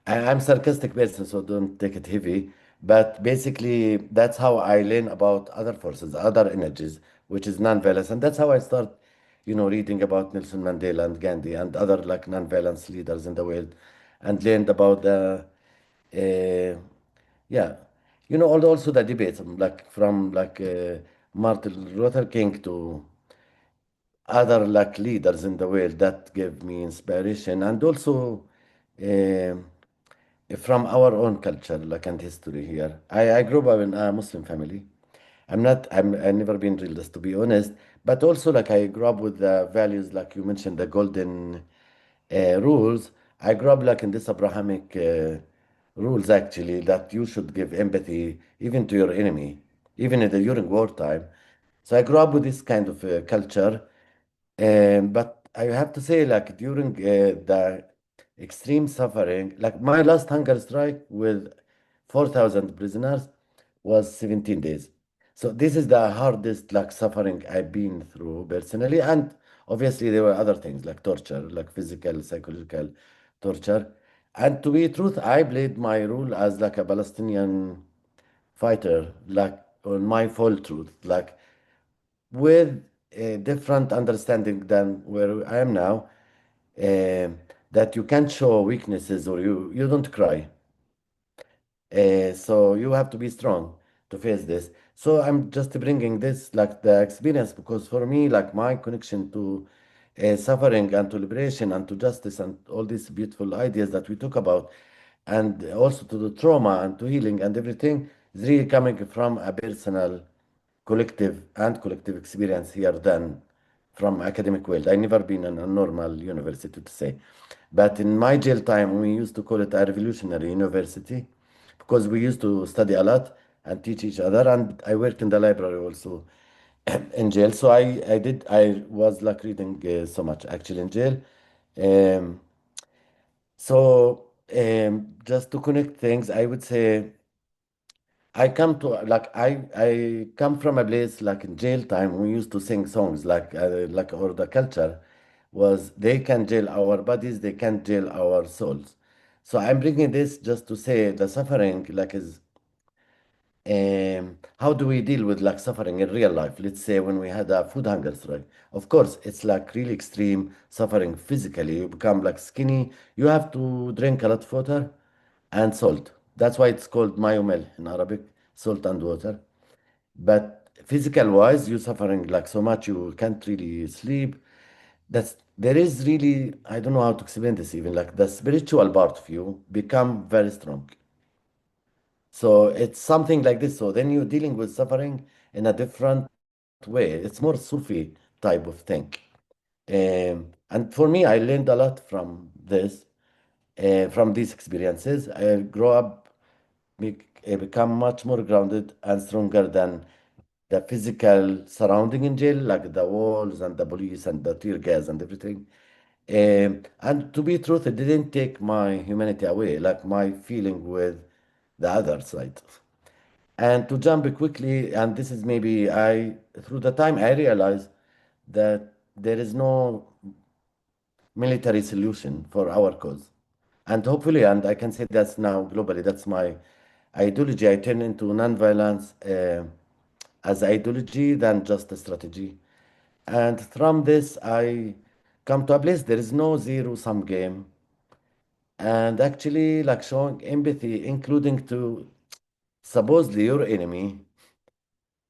D: I'm sarcastic person, so don't take it heavy. But basically, that's how I learn about other forces, other energies, which is non-violence, and that's how I start, reading about Nelson Mandela and Gandhi and other like non-violence leaders in the world, and learned about uh, yeah, also the debates, like from Martin Luther King to other like leaders in the world that give me inspiration, and also um from our own culture, like and history here. I grew up in a Muslim family. I've never been religious to be honest, but also like I grew up with the values like you mentioned, the golden rules. I grew up like in this Abrahamic rules actually that you should give empathy even to your enemy, even during wartime. So I grew up with this kind of culture, but I have to say, like during the extreme suffering, like my last hunger strike with 4,000 prisoners was 17 days. So this is the hardest like suffering I've been through personally, and obviously there were other things like torture, like physical, psychological torture. And to be truth, I played my role as like a Palestinian fighter, like on my full truth, like with a different understanding than where I am now, um, that you can't show weaknesses or you don't cry. So you have to be strong to face this. So I'm just bringing this like the experience because for me, like my connection to suffering and to liberation and to justice and all these beautiful ideas that we talk about, and also to the trauma and to healing and everything is really coming from a personal collective experience here than from academic world. I never been in a normal university to say, but in my jail time we used to call it a revolutionary university because we used to study a lot and teach each other. And I worked in the library also in jail. So I was like reading so much actually in jail. Um, so just to connect things, I would say I come to like I come from a place like in jail time. We used to sing songs like or the culture was they can jail our bodies, they can't jail our souls. So I'm bringing this just to say the suffering like is how do we deal with like suffering in real life? Let's say when we had a food hunger strike. Of course, it's like really extreme suffering physically. You become like skinny. You have to drink a lot of water and salt. That's why it's called mayomel in Arabic, salt and water. But physical wise, you're suffering like so much you can't really sleep. That's there is really I don't know how to explain this even like the spiritual part of you become very strong. So it's something like this. So then you're dealing with suffering in a different way. It's more Sufi type of thing. And for me, I learned a lot from this, from these experiences. I grow up, become much more grounded and stronger than the physical surrounding in jail, like the walls and the police and the tear gas and everything. And to be truth, it didn't take my humanity away, like my feeling with the other side. And to jump quickly, and this is maybe through the time I realized that there is no military solution for our cause. And hopefully, and I can say that's now globally, that's my ideology. I turn into nonviolence as ideology than just a strategy. And from this, I come to a place there is no zero-sum game. And actually, like showing empathy, including to supposedly your enemy,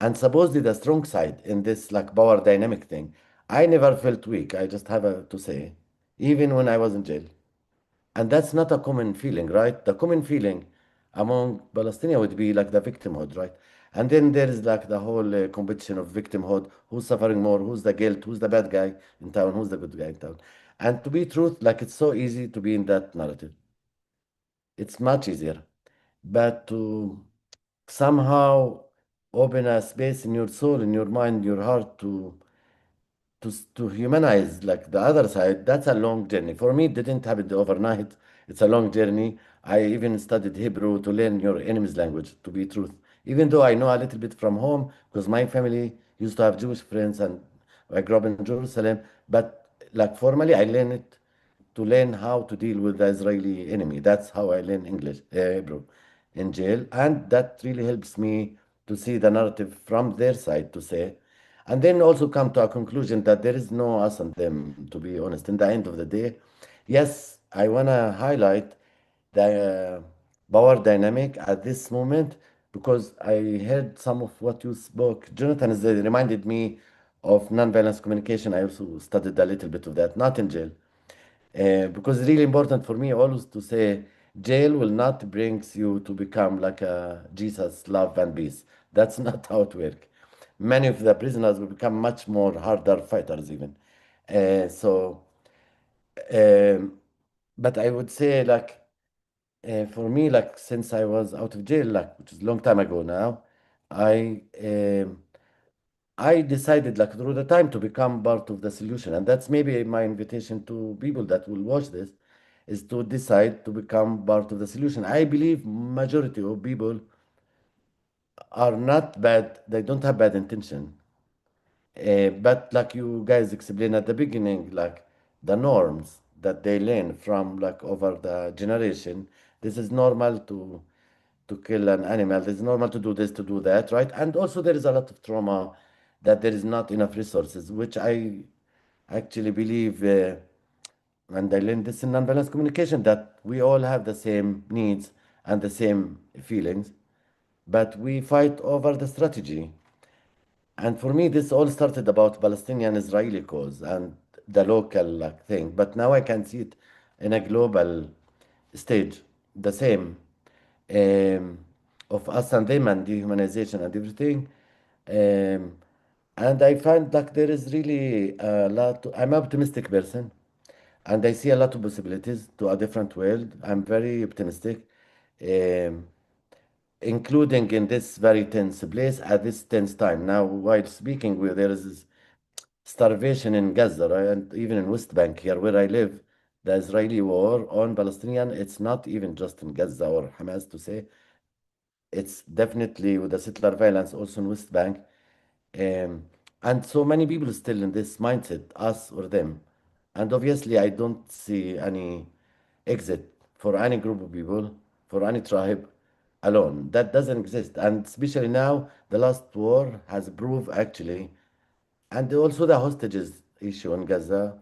D: and supposedly the strong side in this like power dynamic thing. I never felt weak, I just have to say, even when I was in jail. And that's not a common feeling, right? The common feeling among Palestinians would be like the victimhood, right? And then there is like the whole competition of victimhood, who's suffering more, who's the guilt, who's the bad guy in town, who's the good guy in town. And to be truth, like it's so easy to be in that narrative. It's much easier. But to somehow open a space in your soul, in your mind, your heart to humanize like the other side, that's a long journey. For me, it didn't happen overnight. It's a long journey. I even studied Hebrew to learn your enemy's language, to be truth. Even though I know a little bit from home, because my family used to have Jewish friends and I grew up in Jerusalem, but like formally, I learned it to learn how to deal with the Israeli enemy. That's how I learn English, Hebrew in jail. And that really helps me to see the narrative from their side to say, and then also come to a conclusion that there is no us and them, to be honest. In the end of the day, yes, I want to highlight the power dynamic at this moment because I heard some of what you spoke. Jonathan has reminded me of nonviolence communication. I also studied a little bit of that, not in jail. Because it's really important for me always to say jail will not bring you to become like a Jesus, love and peace. That's not how it works. Many of the prisoners will become much more harder fighters even. So, um, but I would say like for me, like since I was out of jail, like which is a long time ago now, I um, I decided like through the time to become part of the solution. And that's maybe my invitation to people that will watch this is to decide to become part of the solution. I believe majority of people are not bad, they don't have bad intention. But like you guys explained at the beginning, like the norms that they learn from like over the generation, this is normal to kill an animal. It's normal to do this, to do that, right? And also there is a lot of trauma that there is not enough resources, which I actually believe, and I learned this in nonviolence communication, that we all have the same needs and the same feelings, but we fight over the strategy. And for me, this all started about Palestinian-Israeli cause and the local like thing. But now I can see it in a global stage, the same um, of us and them and dehumanization and everything. Um, and I find like there is really a lot. I'm an optimistic person, and I see a lot of possibilities to a different world. I'm very optimistic. Um, including in this very tense place at this tense time. Now, while speaking, there is this starvation in Gaza, right? And even in West Bank here where I live, the Israeli war on Palestinian, it's not even just in Gaza or Hamas to say. it's definitely with the settler violence also in West Bank. And so many people still in this mindset, us or them. And obviously, I don't see any exit for any group of people, for any tribe alone. That doesn't exist. And especially now, the last war has proved actually, and also the hostages issue in Gaza,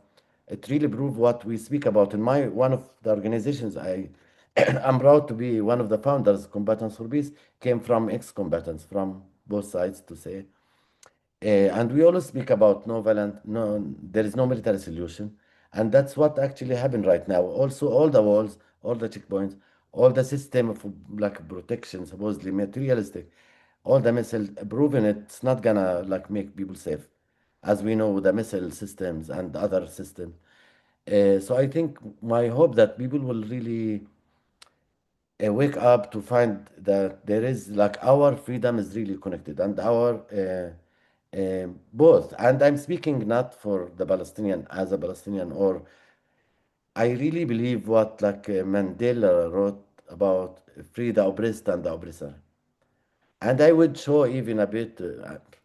D: it really proved what we speak about. In my one of the organizations, I'm proud to be one of the founders, Combatants for Peace, came from ex-combatants from both sides to say. And we always speak about there is no military solution. And that's what actually happened right now. Also, all the walls, all the checkpoints, all the system of like protection, supposedly materialistic, all the missile proven it's not gonna like make people safe, as we know the missile systems and other systems. So I think my hope that people will really wake up to find that there is like our freedom is really connected and our both. And I'm speaking not for the Palestinian as a Palestinian, or I really believe what like Mandela wrote about free the oppressed and the oppressor. And I would show even a bit,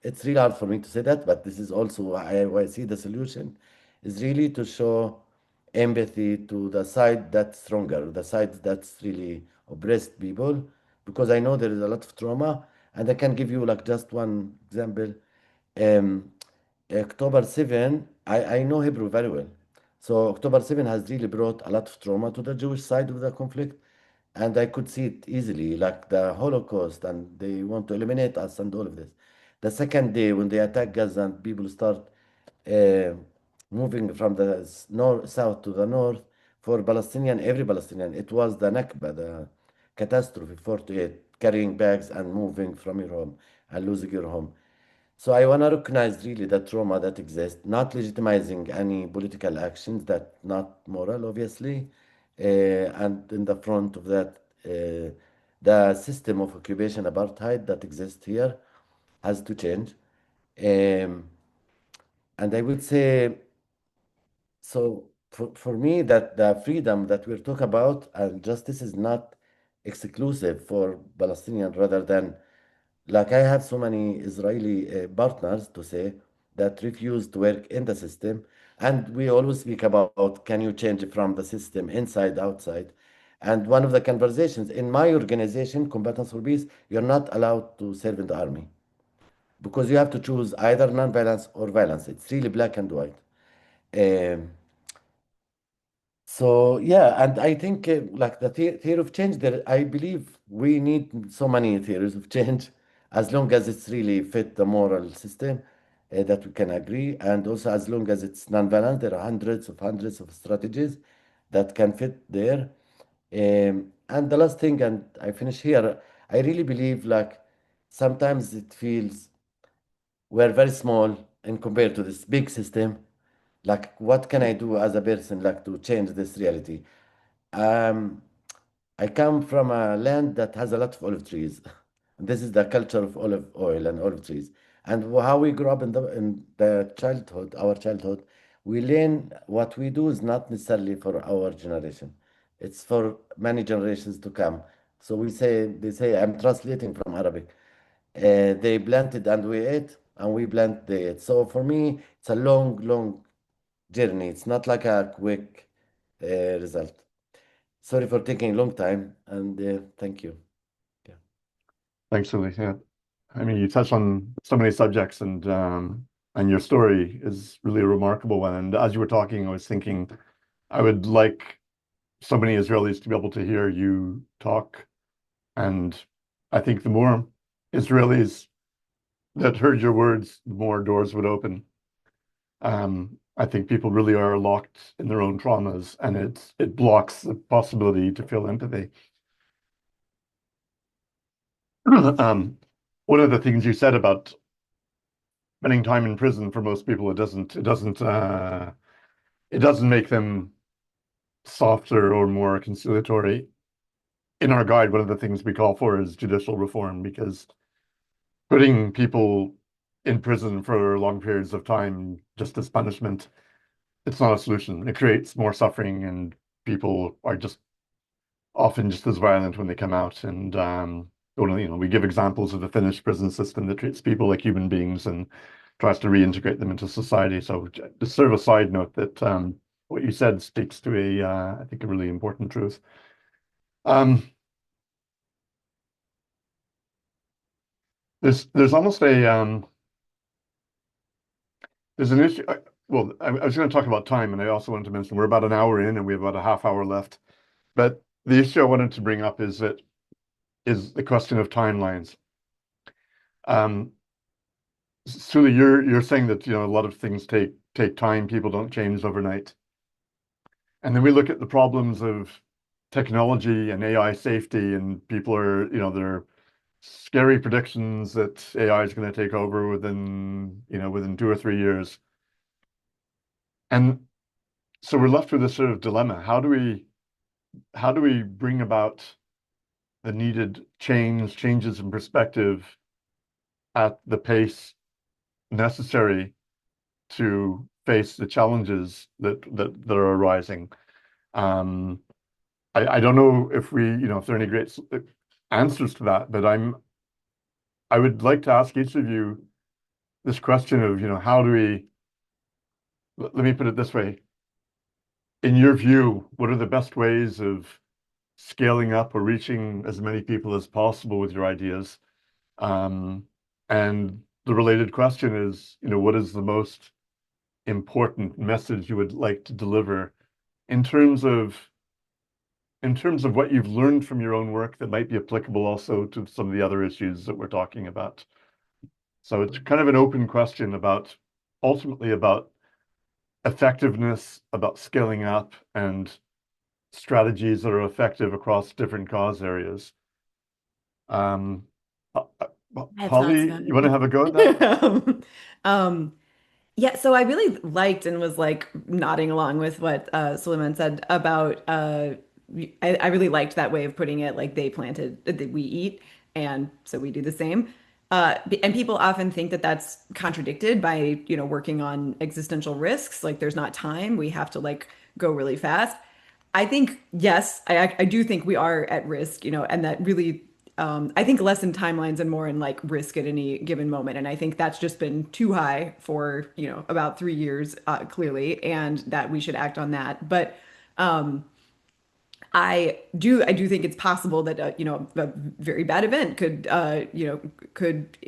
D: it's really hard for me to say that, but this is also why I see the solution is really to show empathy to the side that's stronger, the side that's really oppressed people, because I know there is a lot of trauma. And I can give you like just one example. Um, October 7, I know Hebrew very well. So October 7 has really brought a lot of trauma to the Jewish side of the conflict. And I could see it easily, like the Holocaust, and they want to eliminate us and all of this. The second day, when they attack Gaza and people start uh, moving from the north, south to the north, for Palestinian, every Palestinian, it was the Nakba, the catastrophe, 48, carrying bags and moving from your home and losing your home. So I want to recognize really the trauma that exists, not legitimizing any political actions that not moral, obviously, and in the front of that, the system of occupation apartheid that exists here has to change. Um, and I would say, so for me, that the freedom that we're talking about and justice is not exclusive for Palestinian rather than like I have so many Israeli partners to say that refuse to work in the system. And we always speak about can you change from the system inside, outside? And one of the conversations in my organization, Combatants for Peace, you're not allowed to serve in the army because you have to choose either non-violence or violence. It's really black and white. Um, so yeah, and I think like the theory of change, there, I believe we need so many theories of change, as long as it's really fit the moral system that we can agree, and also as long as it's non-violent, there are hundreds of strategies that can fit there. And the last thing, and I finish here, I really believe like sometimes it feels we're very small in compared to this big system. Like, what can I do as a person like to change this reality? Um, I come from a land that has a lot of olive trees. This is the culture of olive oil and olive trees. And how we grew up in the childhood, our childhood, we learn what we do is not necessarily for our generation. It's for many generations to come. So they say, I'm translating from Arabic. They planted and we ate, and we plant they ate. So for me, it's a long journey. It's not like a quick result. Sorry for taking a long time, and thank you. Yeah.
A: Thanks, Sully. Yeah. I mean, you touch on so many subjects, and your story is really a remarkable one. And as you were talking, I was thinking I would like so many Israelis to be able to hear you talk. And I think the more Israelis that heard your words, the more doors would open. I think people really are locked in their own traumas, and it blocks the possibility to feel empathy. One of the things you said about spending time in prison for most people, it doesn't make them softer or more conciliatory. In our guide, one of the things we call for is judicial reform, because putting people in prison for long periods of time just as punishment, it's not a solution. It creates more suffering, and people are just often just as violent when they come out. And we give examples of the Finnish prison system that treats people like human beings and tries to reintegrate them into society. So just sort of a side note that what you said speaks to I think, a really important truth. There's almost there's an issue. Well, I was going to talk about time, and I also wanted to mention we're about an hour in, and we have about a half hour left. But the issue I wanted to bring up is the question of timelines. Suli, you're saying that a lot of things take time. People don't change overnight. And then we look at the problems of technology and AI safety, and people are, there are scary predictions that AI is going to take over within 2 or 3 years. And so we're left with this sort of dilemma. How do we bring about the needed changes in perspective at the pace necessary to face the challenges that are arising? I don't know if there are any great answers to that, but I would like to ask each of you this question of, how do we, let me put it this way. In your view, what are the best ways of scaling up or reaching as many people as possible with your ideas? And the related question is, what is the most important message you would like to deliver in terms of what you've learned from your own work that might be applicable also to some of the other issues that we're talking about? So it's kind of an open question ultimately about effectiveness, about scaling up, and strategies that are effective across different cause areas. Holly, you want to have a go at that?
C: Yeah, so I really liked and was like nodding along with what Sulaiman said about I really liked that way of putting it, like they planted, we eat, and so we do the same. And people often think that that's contradicted by, working on existential risks. Like there's not time. We have to like go really fast. I think, yes, I do think we are at risk, and that really, I think less in timelines and more in like risk at any given moment. And I think that's just been too high for, about 3 years, clearly, and that we should act on that. But I do think it's possible that a very bad event could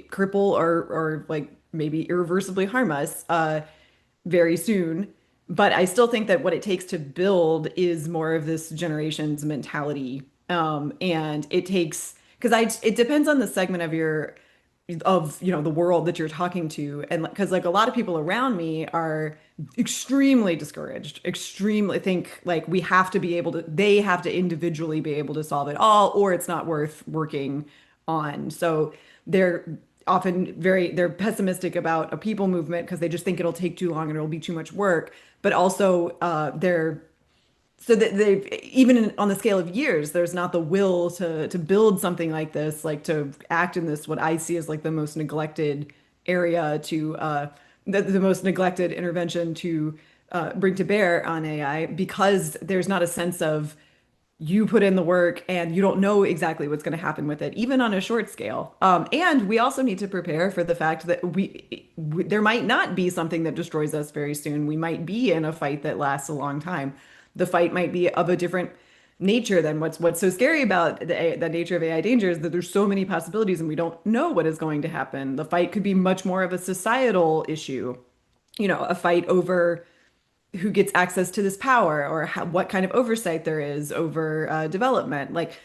C: cripple or like maybe irreversibly harm us very soon. But I still think that what it takes to build is more of this generation's mentality. And it takes, because it depends on the segment of the world that you're talking to, and because like a lot of people around me are extremely discouraged, extremely think like they have to individually be able to solve it all, or it's not worth working on. So they're they're pessimistic about a people movement because they just think it'll take too long and it'll be too much work. But also they're so that they've on the scale of years, there's not the will to build something like this, like to act in this, what I see as like the most neglected area to the most neglected intervention to bring to bear on AI, because there's not a sense of you put in the work and you don't know exactly what's going to happen with it, even on a short scale. And we also need to prepare for the fact that there might not be something that destroys us very soon. We might be in a fight that lasts a long time. The fight might be of a different nature than what's so scary about the nature of AI danger is that there's so many possibilities and we don't know what is going to happen. The fight could be much more of a societal issue, a fight over who gets access to this power or what kind of oversight there is over development. Like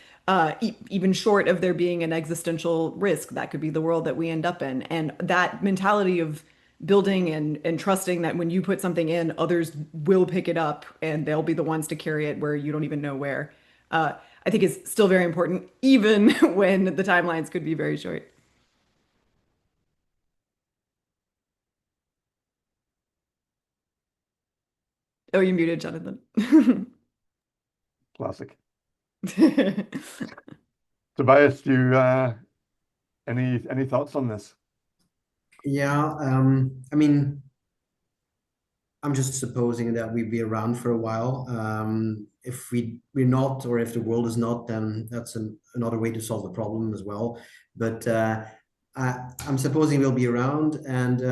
C: even short of there being an existential risk, that could be the world that we end up in. And that mentality of building and trusting that when you put something in, others will pick it up and they'll be the ones to carry it where you don't even know where. I think is still very important, even when the timelines could be very short. Oh, you muted, Jonathan.
A: Classic. Tobias, do you any thoughts on this?
B: Yeah, I mean, I'm just supposing that we'd be around for a while. we're not, or if the world is not, then that's another way to solve the problem as well. But I'm supposing we'll be around, and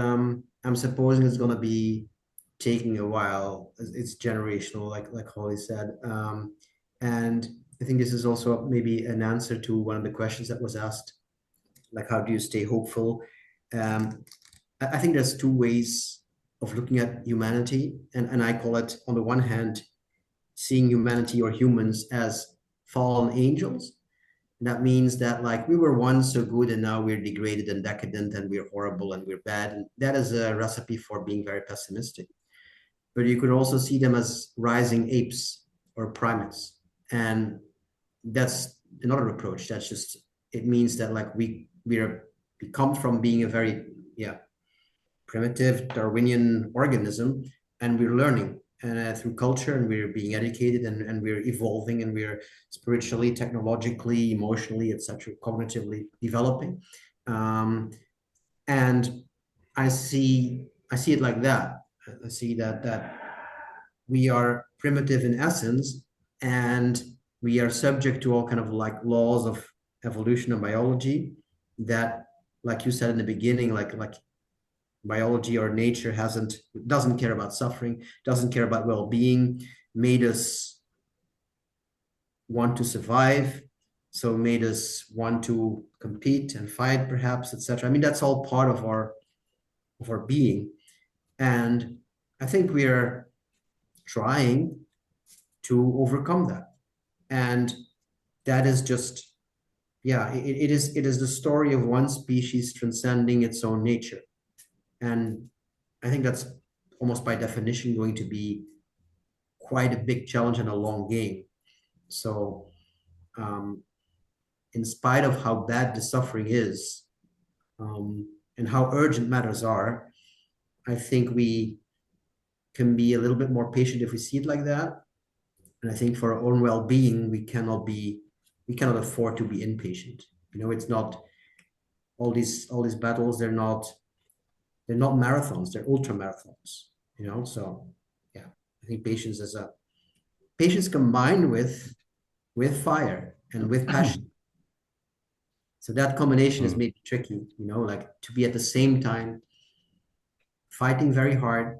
B: I'm supposing it's going to be taking a while. It's generational, like Holly said. And I think this is also maybe an answer to one of the questions that was asked, like how do you stay hopeful? I think there's two ways of looking at humanity, and I call it, on the one hand, seeing humanity or humans as fallen angels. And that means that, like, we were once so good and now we're degraded and decadent and we're horrible and we're bad. And that is a recipe for being very pessimistic. But you could also see them as rising apes or primates. And that's another approach. That's just, it means that, like, we come from being a very primitive Darwinian organism, and we're learning through culture, and we're being educated, and we're evolving, and we're spiritually, technologically, emotionally, etc., cognitively developing. And I see it like that. I see that we are primitive in essence, and we are subject to all kind of like laws of evolution and biology that, like you said in the beginning, like biology or nature doesn't care about suffering, doesn't care about well-being, made us want to survive, so made us want to compete and fight, perhaps, etc. I mean, that's all part of our being. And I think we are trying to overcome that. And that is just, it is the story of one species transcending its own nature. And I think that's almost by definition going to be quite a big challenge and a long game. So in spite of how bad the suffering is, and how urgent matters are, I think we can be a little bit more patient if we see it like that. And I think for our own well-being, we cannot afford to be impatient. You know, it's not all these battles, they're not marathons, they're ultra marathons, you know. So yeah, I think patience combined with fire and with passion. So that combination is maybe tricky, you know, like to be at the same time fighting very hard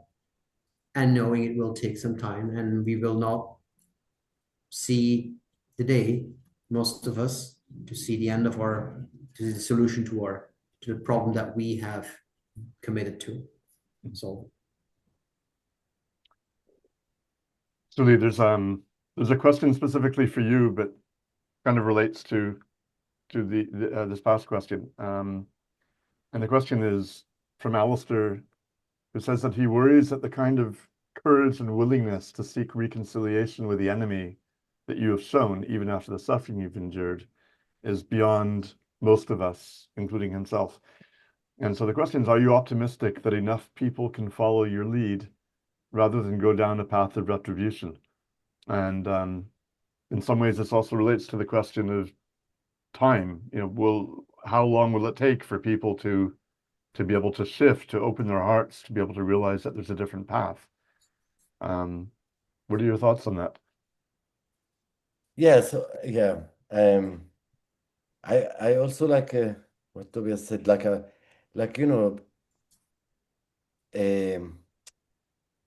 B: and knowing it will take some time, and we will not see the day, most of us, to see the end of to the solution to the problem that we have committed to. So
A: Sully, there's a question specifically for you, but kind of relates to this past question. And the question is from Alistair, who says that he worries that the kind of courage and willingness to seek reconciliation with the enemy that you have shown, even after the suffering you've endured, is beyond most of us, including himself. And so the question is, are you optimistic that enough people can follow your lead rather than go down a path of retribution? And in some ways, this also relates to the question of time. You know, how long will it take for people to be able to shift, to open their hearts, to be able to realize that there's a different path? What are your thoughts on that?
D: Yeah, so yeah, I also like what Tobias said, like you know,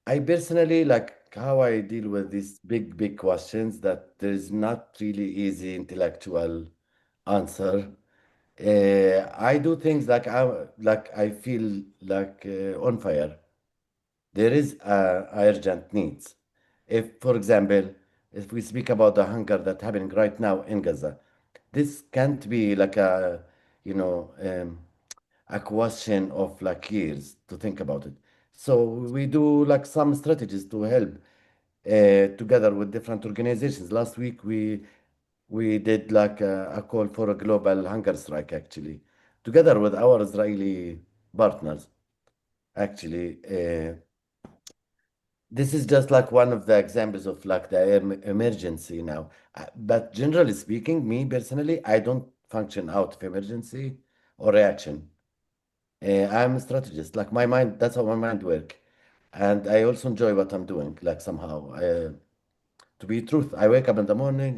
D: I personally like how I deal with these big questions that there's not really easy intellectual answer. I do things like I feel like on fire. There is urgent needs. If, for example, if we speak about the hunger that's happening right now in Gaza, this can't be like a question of like years to think about it. So we do like some strategies to help together with different organizations. Last week we did like a call for a global hunger strike actually, together with our Israeli partners. Actually, this is just like one of the examples of like the emergency now. But generally speaking, me personally, I don't function out of emergency or reaction. I'm a strategist. Like my mind, that's how my mind work, and I also enjoy what I'm doing. Like somehow, to to be truth. I wake up in the morning,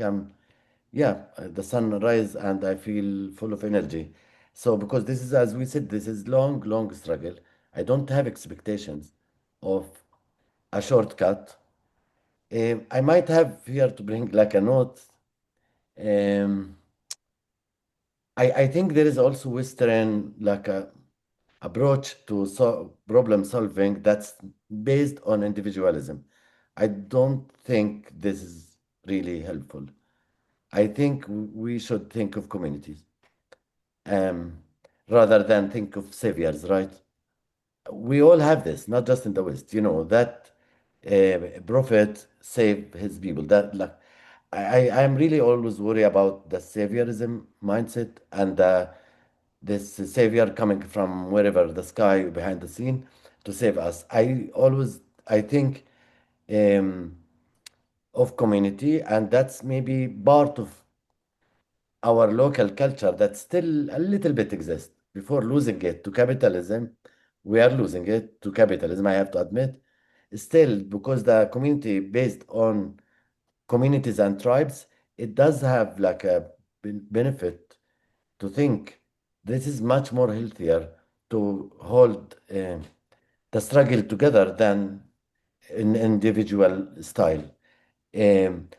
D: the sun rise and I feel full of energy. So because this is, as we said, this is long, long struggle. I don't have expectations of a shortcut. I might have here to bring like a note. Um, I think there is also Western like a approach to problem solving that's based on individualism. I don't think this is really helpful. I think we should think of communities um, rather than think of saviors, right? We all have this, not just in the West. You know that prophet saved his people. That like, I'm really always worried about the saviorism mindset and this savior coming from wherever the sky behind the scene to save us. I think um, of community, and that's maybe part of our local culture that still a little bit exists before losing it to capitalism. We are losing it to capitalism, I have to admit. Still, because the community based on communities and tribes, it does have like a benefit to think this is much more healthier to hold the struggle together than in individual style. Um,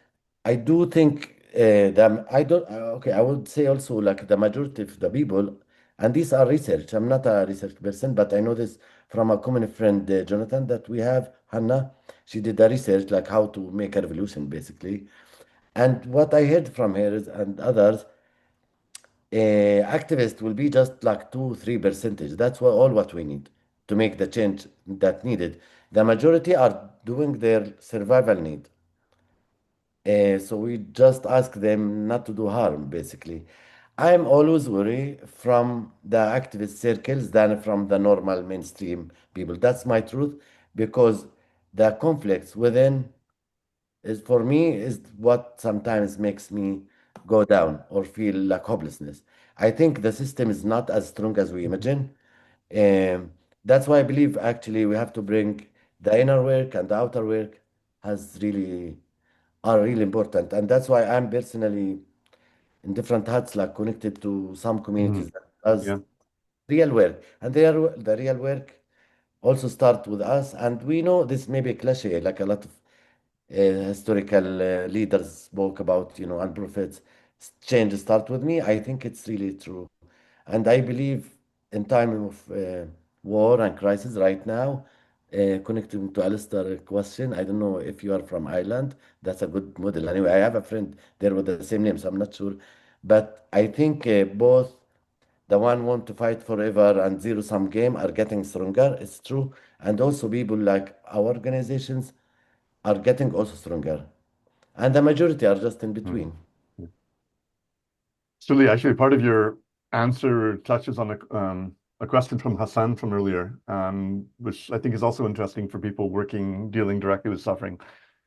D: I do think that I don't. Okay, I would say also like the majority of the people, and these are research. I'm not a research person, but I know this from a common friend, Jonathan, that we have. Hannah, she did the research like how to make a revolution, basically. And what I heard from her and others, activists will be just like 2-3%. That's all what we need to make the change that needed. The majority are doing their survival need. So we just ask them not to do harm, basically. I'm always worried from the activist circles than from the normal mainstream people. That's my truth, because the conflicts within is for me is what sometimes makes me go down or feel like hopelessness. I think the system is not as strong as we imagine. Um, that's why I believe actually we have to bring the inner work and the outer work has really are really important. And that's why I'm personally in different hats, like connected to some
A: Mhm.
D: communities that does
A: Yeah.
D: real work. And the real work also start with us. And we know this may be a cliche, like a lot of historical leaders spoke about, and prophets. Change start with me. I think it's really true. And I believe in time of war and crisis right now, connecting to Alistair's question, I don't know if you are from Ireland. That's a good model. Anyway, I have a friend there with the same name, so I'm not sure. But I think both the one want to fight forever and zero-sum game are getting stronger. It's true. And also people like our organizations are getting also stronger. And the majority are just in
A: Mhm.
D: between.
A: Yeah. Sully, actually, part of your answer touches on a question from Hassan from earlier, which I think is also interesting for people dealing directly with suffering,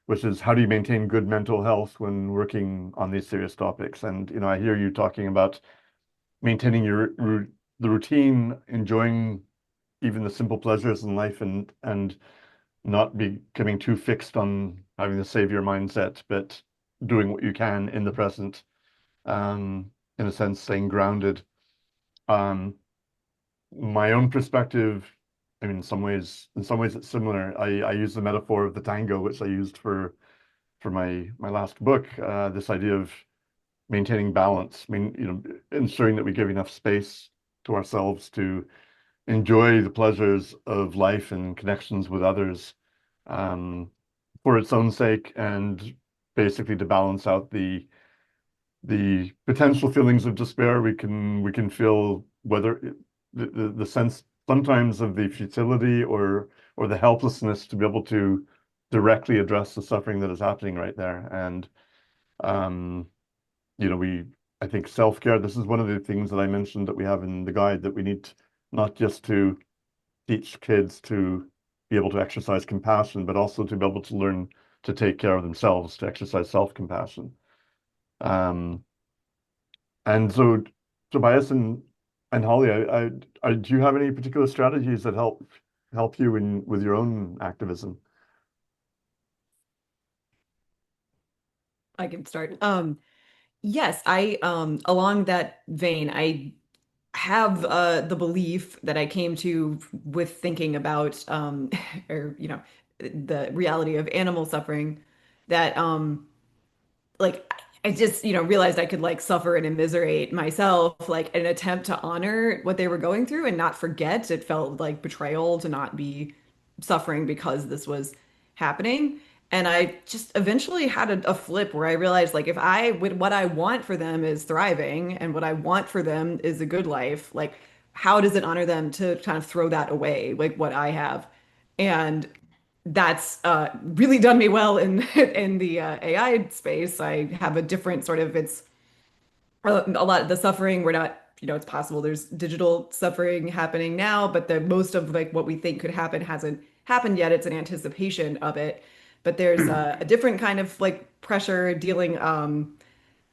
A: which is how do you maintain good mental health when working on these serious topics? And I hear you talking about maintaining the routine, enjoying even the simple pleasures in life, and not becoming too fixed on having the savior mindset, but doing what you can in the present. In a sense, staying grounded. Um, my own perspective, I mean, in some ways it's similar. I use the metaphor of the tango, which I used for my last book. This idea of maintaining balance. I mean, ensuring that we give enough space to ourselves to enjoy the pleasures of life and connections with others, um, for its own sake, and basically to balance out the potential feelings of despair we can feel, whether the sense sometimes of the futility or the helplessness to be able to directly address the suffering that is happening right there. And um, we I think self-care, this is one of the things that I mentioned that we have in the guide, that we need not just to teach kids to be able to exercise compassion, but also to be able to learn to take care of themselves, to exercise self-compassion. Um, And so, Tobias and Holly, do you have any particular strategies that help you with your own activism?
C: I can start. Yes, I along that vein, I have the belief that I came to with thinking about or the reality of animal suffering that like I just, realized I could like suffer and immiserate myself, like in an attempt to honor what they were going through and not forget. It felt like betrayal to not be suffering because this was happening. And I just eventually had a flip where I realized like if I would what I want for them is thriving and what I want for them is a good life, like how does it honor them to kind of throw that away, like what I have? And that's really done me well in in the AI space. I have a different sort of it's a lot of the suffering. We're not, it's possible there's digital suffering happening now, but the most of like what we think could happen hasn't happened yet. It's an anticipation of it. But there's a different kind of like pressure dealing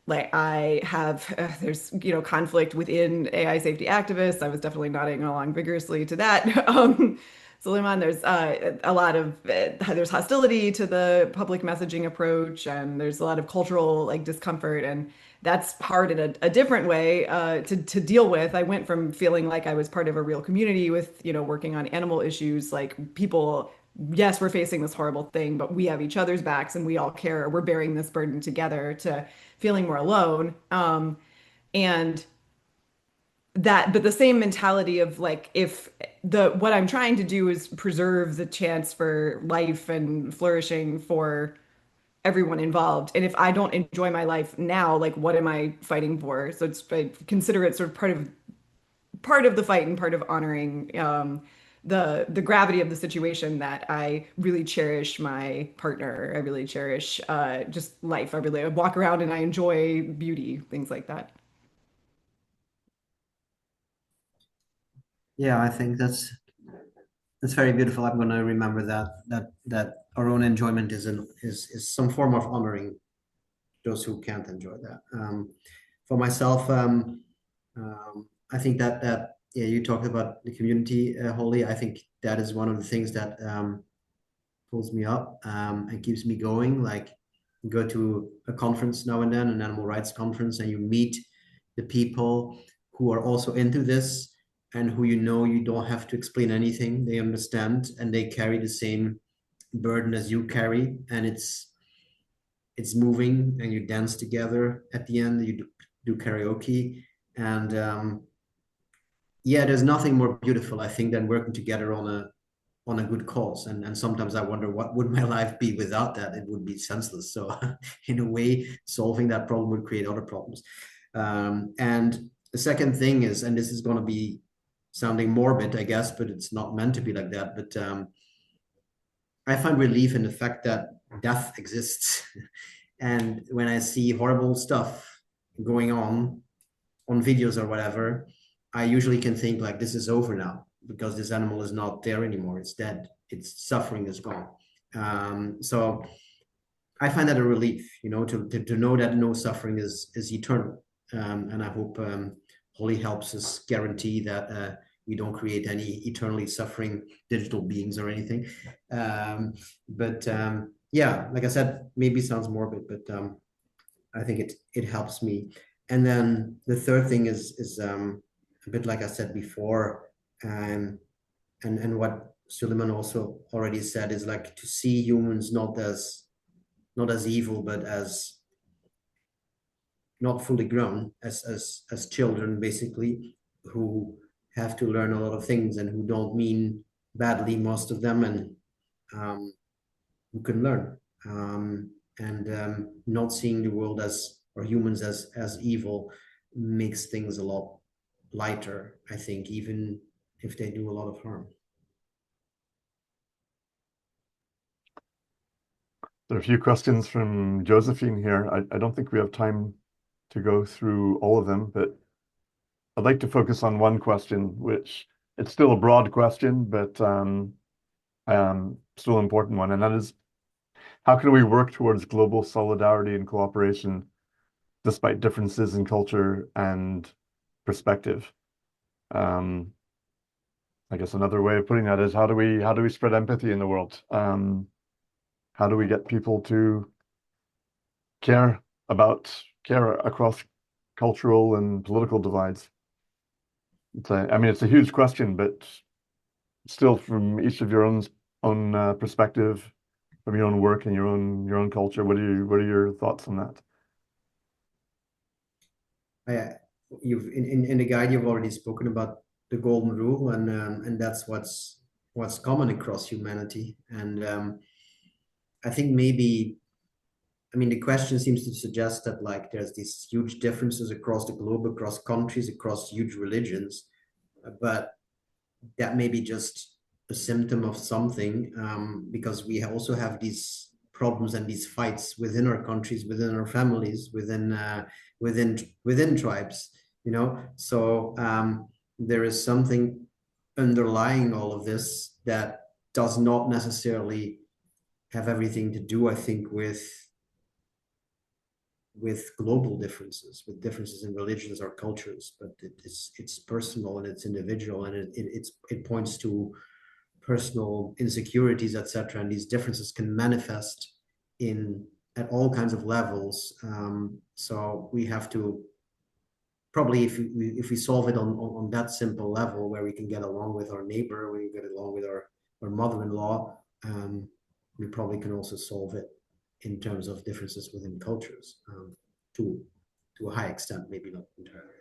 C: like I have there's conflict within AI safety activists. I was definitely nodding along vigorously to that. Sulaiman, there's a lot of there's hostility to the public messaging approach, and there's a lot of cultural like discomfort, and that's hard in a different way to deal with. I went from feeling like I was part of a real community with working on animal issues, like people. Yes, we're facing this horrible thing, but we have each other's backs and we all care. We're bearing this burden together to feeling more alone. And that, but the same mentality of like, if what I'm trying to do is preserve the chance for life and flourishing for everyone involved. And if I don't enjoy my life now, like, what am I fighting for? So I consider it sort of part of the fight and part of honoring the gravity of the situation that I really cherish my partner. I really cherish just life. I walk around and I enjoy beauty, things like that.
B: Yeah, I think that's very beautiful. I'm going to remember that our own enjoyment is some form of honoring those who can't enjoy that. For myself, I think that yeah, you talked about the community, Holly. I think that is one of the things that pulls me up and keeps me going. Like, you go to a conference now and then, an animal rights conference, and you meet the people who are also into this and who you don't have to explain anything. They understand and they carry the same burden as you carry, and it's moving, and you dance together at the end. You do karaoke, and yeah, there's nothing more beautiful, I think, than working together on a good cause. And sometimes I wonder what would my life be without that. It would be senseless. So in a way, solving that problem would create other problems. And the second thing is, and this is going to be sounding morbid, I guess, but it's not meant to be like that. But I find relief in the fact that death exists. And when I see horrible stuff going on videos or whatever, I usually can think like, this is over now, because this animal is not there anymore. It's dead. Its suffering is gone. So I find that a relief, to know that no suffering is eternal. And I hope Holly helps us guarantee that we don't create any eternally suffering digital beings or anything. But yeah, like I said, maybe sounds morbid, but I think it helps me. And then the third thing is a bit like I said before, and what Suleiman also already said, is like to see humans not as evil, but as not fully grown, as children, basically, who have to learn a lot of things and who don't mean badly, most of them, and who can learn, and not seeing the world or humans as evil makes things a lot lighter, I think, even if they do a lot of harm.
A: There are a few questions from Josephine here. I don't think we have time to go through all of them, but I'd like to focus on one question, which it's still a broad question, but still an important one, and that is, how can we work towards global solidarity and cooperation despite differences in culture and perspective? I guess another way of putting that is, how do we spread empathy in the world? How do we get people to care care across cultural and political divides? I mean, it's a huge question, but still, from each of your own perspective, from your own work and your own culture, what are your thoughts on that?
B: You've in the guide you've already spoken about the golden rule, and that's what's common across humanity. And I think maybe, I mean, the question seems to suggest that like there's these huge differences across the globe, across countries, across huge religions, but that may be just a symptom of something, because we also have these problems and these fights within our countries, within our families, within tribes, you know. So there is something underlying all of this that does not necessarily have everything to do, I think, with global differences, with differences in religions or cultures, but it's personal and it's individual, and it points to personal insecurities, etc. And these differences can manifest in at all kinds of levels. So we have to probably, if we solve it on that simple level, where we can get along with our neighbor, we can get along with our mother-in-law, we probably can also solve it in terms of differences within cultures, to a high extent, maybe not entirely.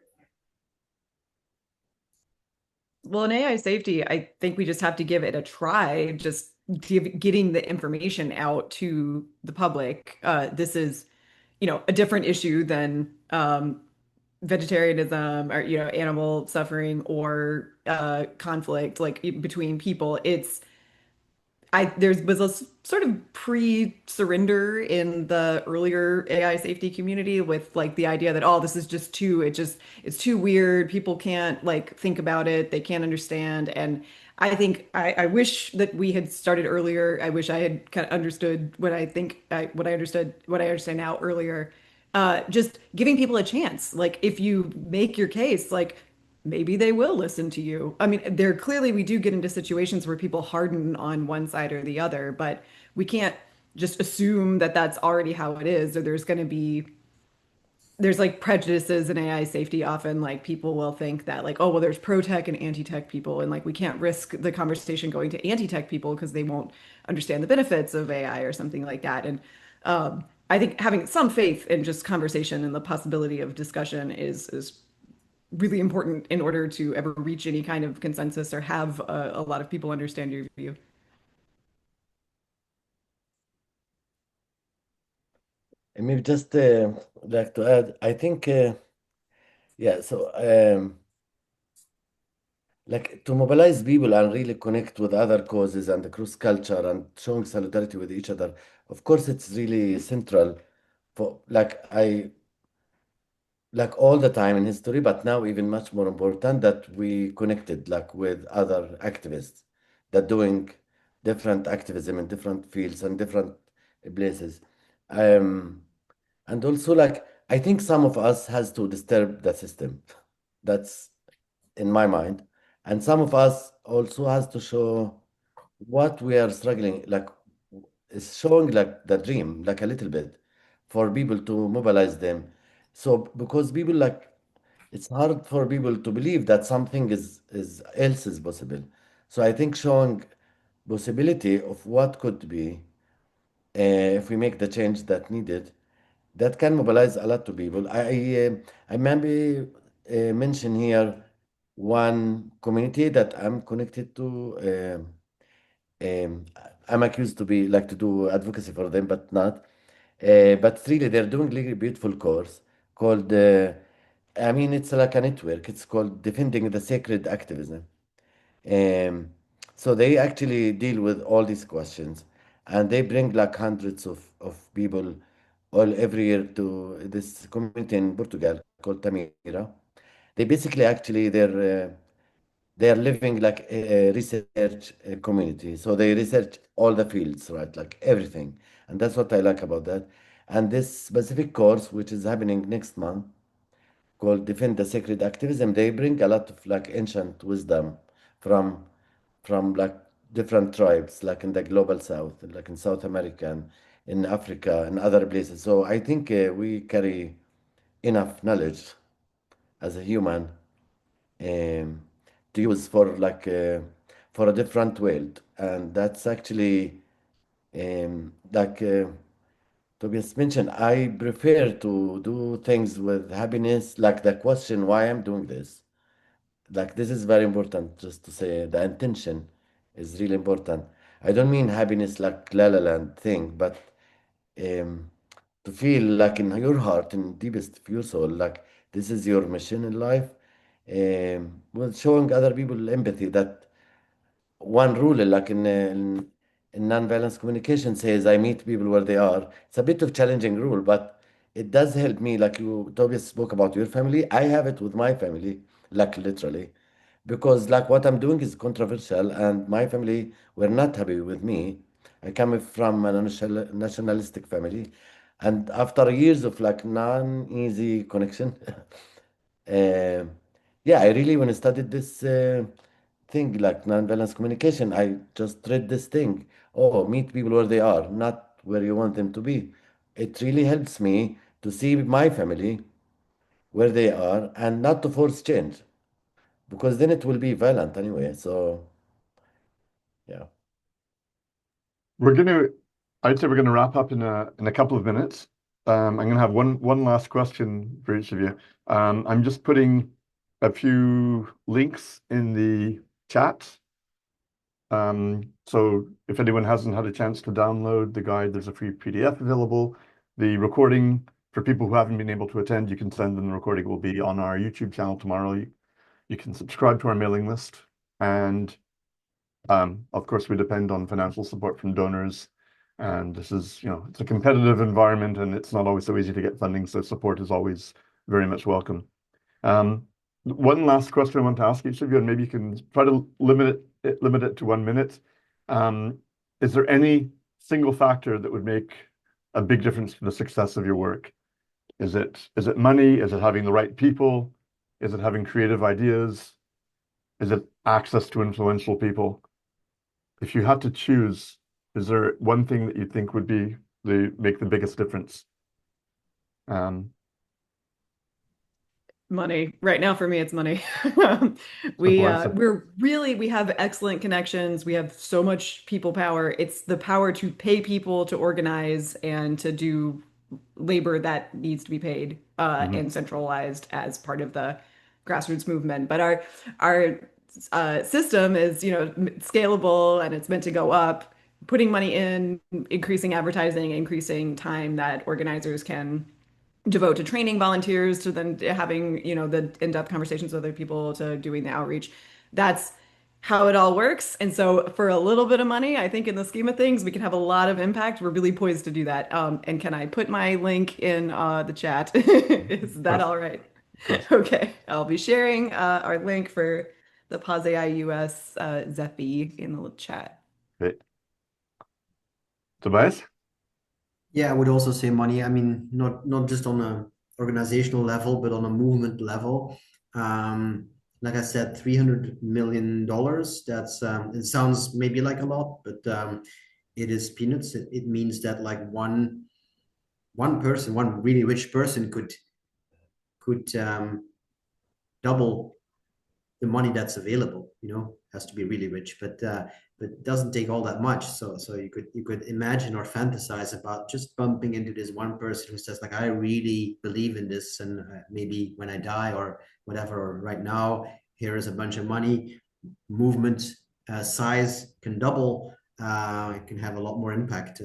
C: Well, in AI safety, I think we just have to give it a try, just getting the information out to the public. This is, a different issue than vegetarianism or, animal suffering or conflict like between people. There was a sort of pre-surrender in the earlier AI safety community with like the idea that, oh, this is just it's too weird. People can't like think about it. They can't understand. And I think I wish that we had started earlier. I wish I had kind of understood what I understand now earlier. Just giving people a chance. Like if you make your case, like maybe they will listen to you. I mean, we do get into situations where people harden on one side or the other, but we can't just assume that that's already how it is, or there's like prejudices in AI safety often. Like people will think that like, oh, well, there's pro-tech and anti-tech people, and like we can't risk the conversation going to anti-tech people because they won't understand the benefits of AI or something like that. And I think having some faith in just conversation and the possibility of discussion is really important in order to ever reach any kind of consensus or have a lot of people understand your view.
D: And maybe just like to add, I think, yeah, so like to mobilize people and really connect with other causes and cross culture and showing solidarity with each other. Of course, it's really central for like all the time in history, but now even much more important that we connected like with other activists that doing different activism in different fields and different places. Um, and also like I think some of us has to disturb the system. That's in my mind. And some of us also has to show what we are struggling, like is showing like the dream, like a little bit for people to mobilize them. So because people like it's hard for people to believe that something is else is possible. So I think showing possibility of what could be if we make the change that needed, that can mobilize a lot of people. I maybe mention here one community that I'm connected to. Um, I'm accused to be like to do advocacy for them, but not. But really, they're doing really beautiful course called. I mean, it's like a network. It's called Defending the Sacred Activism. Um, so they actually deal with all these questions, and they bring like hundreds of people all every year to this community in Portugal called Tamira. They basically actually they are living like a research community. So they research all the fields, right? Like everything. And that's what I like about that. And this specific course, which is happening next month, called Defend the Sacred Activism, they bring a lot of like ancient wisdom from like different tribes, like in the global south, like in South America in Africa and other places. So I think we carry enough knowledge as a human um, to use for a different world, and that's actually like Tobias mentioned. I prefer to do things with happiness, like the question why I'm doing this. Like this is very important. Just to say, the intention is really important. I don't mean happiness like La La Land thing, but um, to feel like in your heart, in deepest of your soul, like this is your mission in life. Well, showing other people empathy. That one rule, like in non-violence communication, says I meet people where they are. It's a bit of challenging rule, but it does help me. Like you, Tobias, spoke about your family. I have it with my family, like literally, because like what I'm doing is controversial, and my family were not happy with me. I come from a nationalistic family, and after years of like non-easy connection, uh, yeah, I really when I studied this thing like non-violence communication, I just read this thing. Oh, meet people where they are, not where you want them to be. It really helps me to see my family where they are and not to force change because then it will be violent anyway. So, yeah.
A: We're going to, I'd say we're going to wrap up in a couple of minutes. I'm going to have one last question for each of you. I'm just putting a few links in the chat. So if anyone hasn't had a chance to download the guide, there's a free PDF available. The recording for people who haven't been able to attend, you can send them. The recording will be on our YouTube channel tomorrow. You can subscribe to our mailing list, and of course, we depend on financial support from donors. And this is, it's a competitive environment, and it's not always so easy to get funding. So support is always very much welcome. One last question I want to ask each of you, and maybe you can try to limit it to 1 minute. Is there any single factor that would make a big difference to the success of your work? Is it money? Is it having the right people? Is it having creative ideas? Is it access to influential people? If you had to choose, is there one thing that you think would make the biggest difference?
C: Money. Right now for me, it's money.
A: Simple answer.
C: We have excellent connections. We have so much people power. It's the power to pay people to organize and to do labor that needs to be paid and centralized as part of the grassroots movement. But our system is, scalable, and it's meant to go up, putting money in, increasing advertising, increasing time that organizers can devote to training volunteers, to then having, the in-depth conversations with other people, to doing the outreach. That's how it all works. And so for a little bit of money, I think in the scheme of things, we can have a lot of impact. We're really poised to do that. And can I put my link in the chat? Is that all right? Okay. I'll be sharing our link for the PauseAI US Zephy in the chat.
A: Great. Tobias?
B: Yeah, I would also say money. I mean, not just on a organizational level, but on a movement level. Like I said, $300 million. That's it sounds maybe like a lot, but it is peanuts. It means that like one person, one really rich person could double the money that's available. Has to be really rich, but it doesn't take all that much. So you could imagine or fantasize about just bumping into this one person who says like, I really believe in this, and maybe when I die or whatever, or right now, here is a bunch of money. Movement size can double. It can have a lot more impact.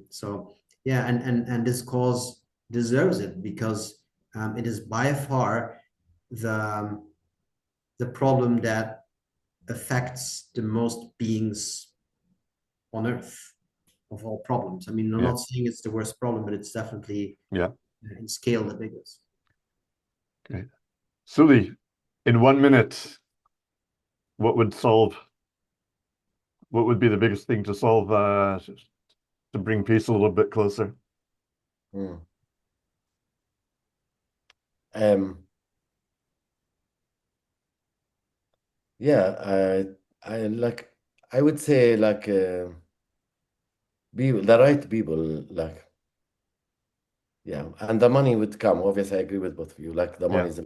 B: So yeah, and this cause deserves it because it is by far the the problem that affects the most beings on Earth of all problems. I mean, I'm
A: Yeah.
B: not saying it's the worst problem, but it's definitely
A: Yeah.
B: in scale the biggest.
A: Okay. Suli, in 1 minute, what would be the biggest thing to solve to bring peace a little bit closer?
D: Mm. Um, yeah, I would say like people, the right people, like, yeah, and the money would come. Obviously, I agree with both of you. Like the money
A: Yeah.
D: is,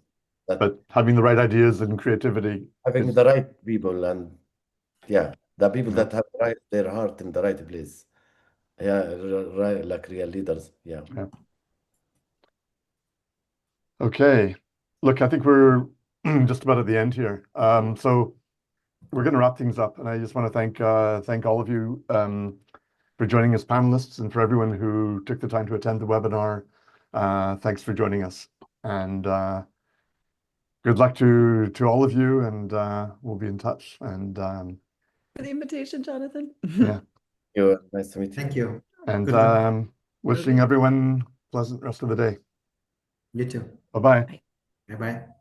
D: but
A: But having the right ideas and creativity
D: having
A: is,
D: the right people and yeah, the people
A: yeah,
D: that have their heart in the right place. Yeah, right, like real leaders. Yeah.
A: yeah. Okay. Look, I think we're just about at the end here. So we're going to wrap things up, and I just want to thank all of you for joining as panelists, and for everyone who took the time to attend the webinar. Thanks for joining us, and good luck to all of you, and we'll be in touch. And
C: For the invitation, Jonathan.
A: yeah,
D: Nice to meet you.
B: Thank you.
A: and
B: Good luck.
A: wishing everyone pleasant rest of the day.
B: You too.
A: Bye-bye.
C: Bye.
B: Bye-bye.